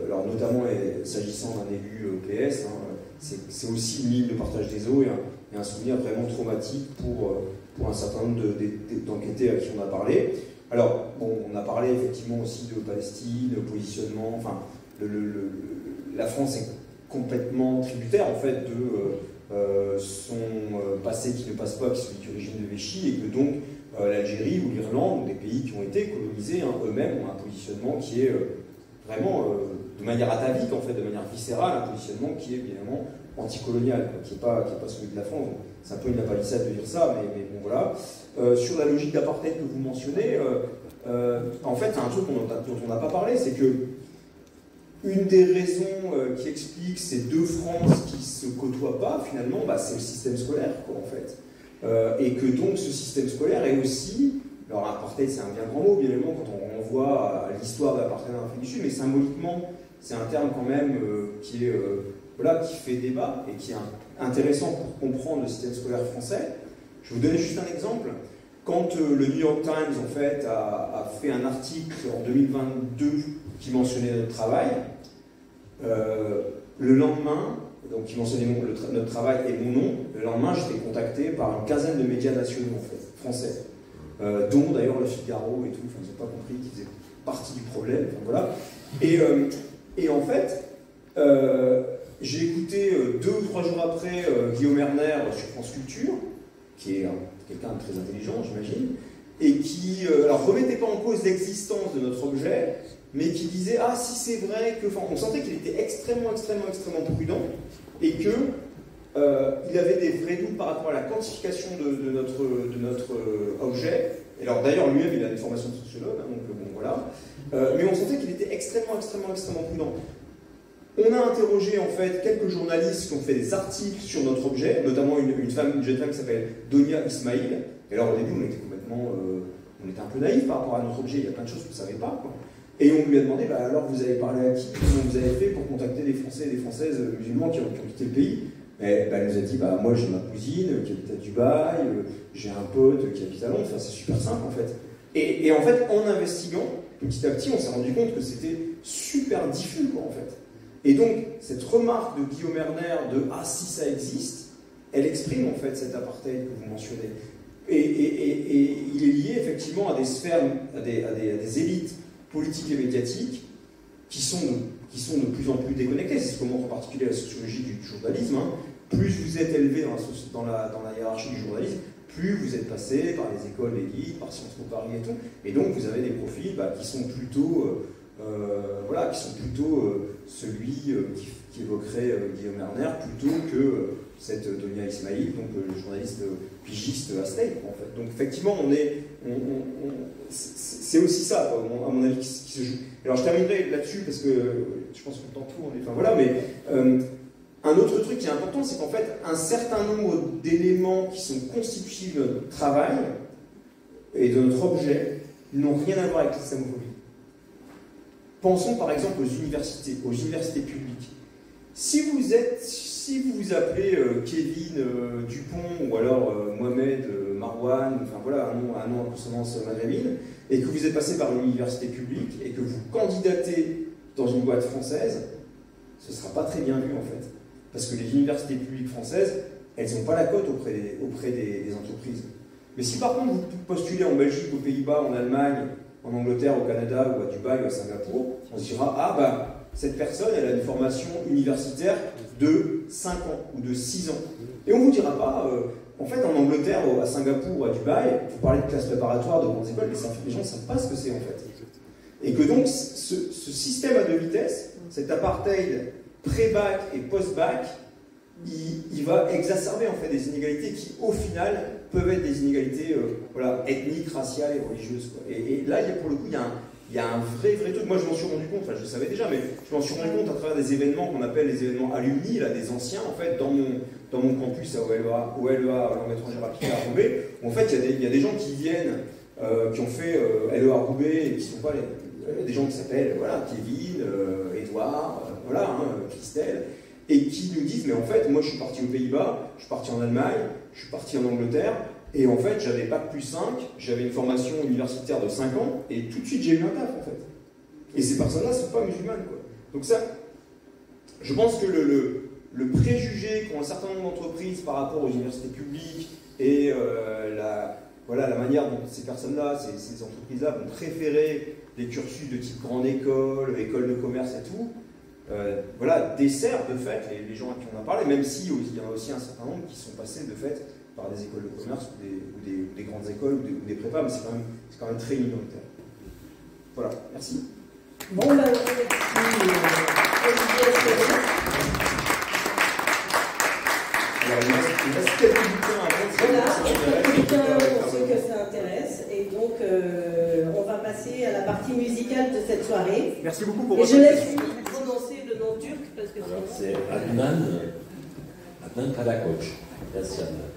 alors notamment s'agissant d'un élu PS, hein, c'est aussi une ligne de partage des eaux et un souvenir vraiment traumatique pour un certain nombre d'enquêtés à qui on a parlé. Alors, bon, on a parlé effectivement aussi de Palestine, de positionnement, enfin, la France est complètement tributaire en fait de son passé qui ne passe pas, qui est celui du régime de Vichy, et que donc l'Algérie ou l'Irlande, des pays qui ont été colonisés, hein, eux-mêmes ont un positionnement qui est vraiment de manière atavique, en fait, de manière viscérale, un positionnement qui est évidemment anticolonial, qui n'est pas celui de la France. C'est un peu une lapalissade de dire ça, mais bon voilà. Sur la logique d'apartheid que vous mentionnez, en fait, il y a un truc dont on n'a pas parlé, c'est que une des raisons qui explique ces deux France qui ne se côtoient pas, finalement, c'est le système scolaire, quoi, en fait. Et que donc ce système scolaire est aussi, alors apartheid c'est un bien grand mot, bien évidemment, quand on renvoie à l'histoire de l'apartheid en Afrique du Sud, mais symboliquement, c'est un terme quand même qui fait débat et qui est intéressant pour comprendre le système scolaire français. Je vais vous donner juste un exemple. Quand le New York Times, en fait, a fait un article en 2022 qui mentionnait notre travail, le lendemain, donc qui mentionnait notre travail et mon nom, le lendemain, j'étais contacté par une quinzaine de médias nationaux, en fait, français, dont d'ailleurs Le Figaro et tout, enfin, ils n'ont pas compris qu'ils faisaient partie du problème, enfin, voilà. Et en fait, j'ai écouté 2 ou 3 jours après Guillaume Erner sur France Culture, qui est quelqu'un de très intelligent, j'imagine, et qui remettait pas en cause l'existence de notre objet, mais qui disait ah si c'est vrai que, enfin, on sentait qu'il était extrêmement prudent et que il avait des vrais doutes par rapport à la quantification de notre objet. Et alors d'ailleurs lui-même il a une formation de sociologue, hein, donc bon voilà. Mais on sentait qu'il était extrêmement prudent. On a interrogé en fait quelques journalistes qui ont fait des articles sur notre objet, notamment une jeune femme qui s'appelle Donia Ismail. Et alors au début on était complètement, on était un peu naïfs par rapport à notre objet, il y a plein de choses qu'on ne savait pas, quoi. Et on lui a demandé, alors vous avez parlé à qui, comment vous avez fait pour contacter des Français et des Françaises musulmans qui ont quitté le pays? Et elle nous a dit, moi j'ai ma cousine qui habite à Dubaï, j'ai un pote qui habite à Londres, enfin c'est super simple en fait. Et en fait, en investiguant, petit à petit, on s'est rendu compte que c'était super diffus, quoi, en fait. Et donc, cette remarque de Guillaume Erner de « Ah, si ça existe », elle exprime en fait cet apartheid que vous mentionnez. Et il est lié effectivement à des sphères, à des élites politiques et médiatiques qui sont de plus en plus déconnectées. C'est ce que montre en particulier la sociologie du journalisme. Hein. Plus vous êtes élevé dans la hiérarchie du journalisme, plus vous êtes passé par les écoles d'élite, par Sciences Po Paris et tout. Et donc, vous avez des profils qui sont plutôt... celui qui évoquerait Guillaume Erner plutôt que cette Donia Ismail, donc le journaliste pigiste à Slate, en fait. Donc effectivement, c'est aussi ça, à mon avis, qui se joue. Alors je terminerai là-dessus parce que je pense qu'on tente tout, enfin voilà, mais un autre truc qui est important, c'est qu'en fait, un certain nombre d'éléments qui sont constitutifs de notre travail et de notre objet n'ont rien à voir avec l'islamophobie. Pensons par exemple aux universités publiques. Si vous vous appelez Kevin Dupont ou alors Mohamed Marwan, enfin voilà, un nom à consonance maghrébine, et que vous êtes passé par une université publique et que vous candidatez dans une boîte française, ce ne sera pas très bien vu en fait. Parce que les universités publiques françaises, elles n'ont pas la cote auprès des entreprises. Mais si par contre vous postulez en Belgique, aux Pays-Bas, en Allemagne, en Angleterre, au Canada, ou à Dubaï, ou à Singapour, on se dira, cette personne, elle a une formation universitaire de 5 ans, ou de 6 ans. Et on ne vous dira pas, en fait, en Angleterre, à Singapour, ou à Dubaï, vous parlez de classe préparatoire, de grandes écoles, mais les gens ne savent pas ce que c'est, en fait. Et que donc, ce système à 2 vitesses, cet apartheid pré-bac et post-bac, il va exacerber, en fait, des inégalités qui, au final, peuvent être des inégalités ethniques, raciales et religieuses, quoi. Et là, pour le coup, il y a un vrai truc. Moi, je m'en suis rendu compte, enfin, je le savais déjà, mais je m'en suis rendu compte à travers des événements qu'on appelle les événements alumni, là, des anciens, en fait, dans mon campus à OLEA, langue étrangère appliquée à Roubaix, où en fait, il y a des gens qui viennent, qui ont fait LEA Roubaix, et qui ne sont pas des gens qui s'appellent, Kevin, Edouard, Christelle, et qui nous disent, mais en fait, moi je suis parti aux Pays-Bas, je suis parti en Allemagne, je suis parti en Angleterre, et en fait, j'avais Bac plus 5, j'avais une formation universitaire de 5 ans, et tout de suite j'ai eu un taf, en fait. Et ces personnes-là ne sont pas musulmanes, quoi. Donc ça, je pense que le préjugé qu'ont un certain nombre d'entreprises par rapport aux universités publiques, et la manière dont ces personnes-là, ces entreprises-là vont préférer des cursus de type grande école, école de commerce et tout, dessert de fait les gens à qui on a parlé, même si il y en a aussi un certain nombre qui sont passés de fait par des écoles de commerce ou des grandes écoles ou des prépas, mais c'est quand même très minoritaire. Voilà, merci. Bon, merci. passer à la partie musicale de cette soirée. Merci beaucoup pour Et votre je laisse attention. prononcer le nom turc parce que Alors, c'est Adnan Karakoç. Merci Adnan.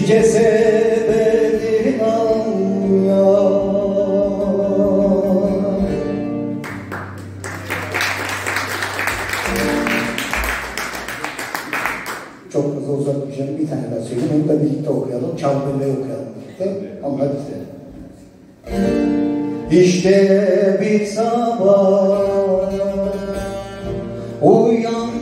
cesedin ağlar. Çok fazla uzatmayacağım. Bir tane daha söyleyeyim. Onu da birlikte okuyalım. Çal Bebe okuyalım birlikte. Ama hadi sen. İşte bir sabah uyandığında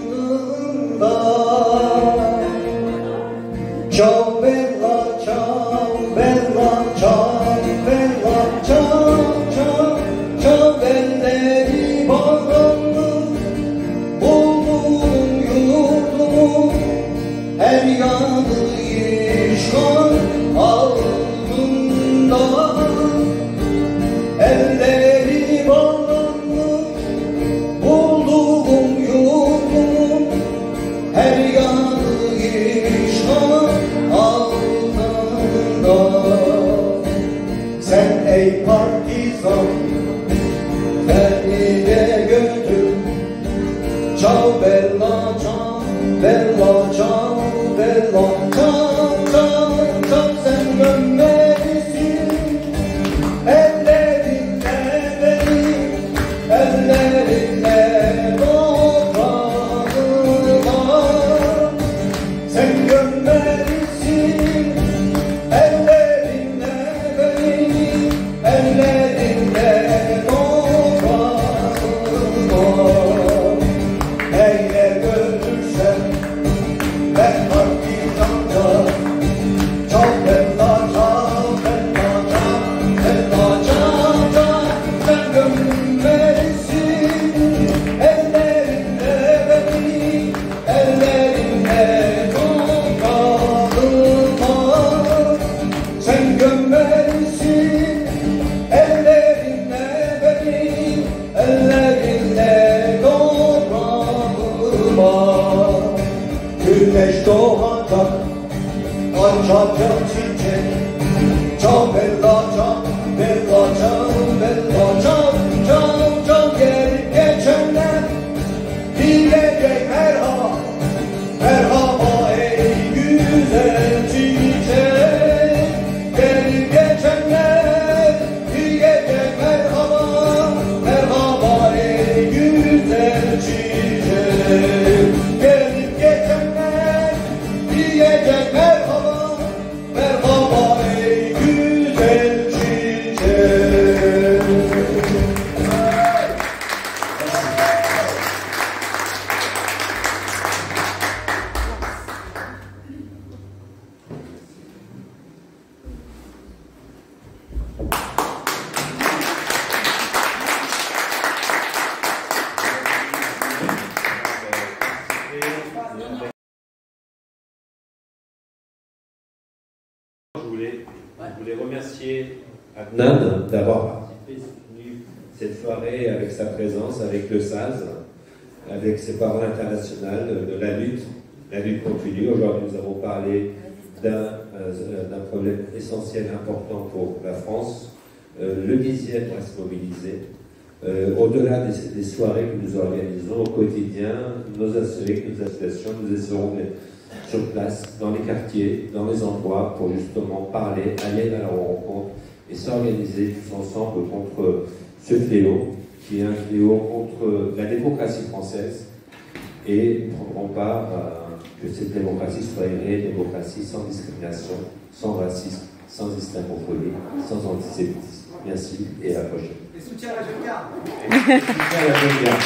ciao bella, ciao bella, ciao bella, ciao, ciao, ciao belleri bağlandı buldum yurdumu her yanı işgal altında elleri bağlanmış bulduğum yurdumun her yanı işgal altında. Sen ey partizan beni de götür. Ciao bella, ciao bella, ciao bella, ciao, ciao, ciao sen gömmelisin ellerinle beni, ellerinle toprağıma. Sen gömmelisin ellerinle beni, ellerinle toprağıma. Eğer görürsen ben partizanca çok bella, çok bella, çok bella, çok, çok sen gömmelisin ellerinle beni, ellerinle toprağıma. Sen gömmelisin ellerinle beni, ellerinle toprağıma. Güneş doğacak, açacak çiçek. Ciao bella, ciao bella, ciao bella, ciao, ciao, ciao gelip geçenler diyecek merhaba, merhaba ey güzel çiçek. Gelip geçenler diyecek merhaba, merhaba ey güzel çiçek. Gelip geçenler diyecek merhaba, merhaba ey güzel çiçek. Je voulais remercier Adnan d'avoir participé, soutenu cette soirée avec sa présence, avec le SAZ, avec ses paroles internationales de la lutte continue. Aujourd'hui, nous avons parlé d'un problème essentiel, important pour la France. Le 10e reste mobilisé. Au-delà des soirées que nous organisons au quotidien, avec nos associations, nous essaierons d'être sur place, dans les quartiers, dans les endroits, pour justement parler, aller à la rencontre et s'organiser tous ensemble contre ce fléau, qui est un fléau contre la démocratie française, et ne prendrons pas que cette démocratie soit une réelle démocratie sans discrimination, sans racisme, sans islamophobie, sans antisémitisme. Merci et à la prochaine. Et soutien à la jeune garde. Et soutien à la jeune garde.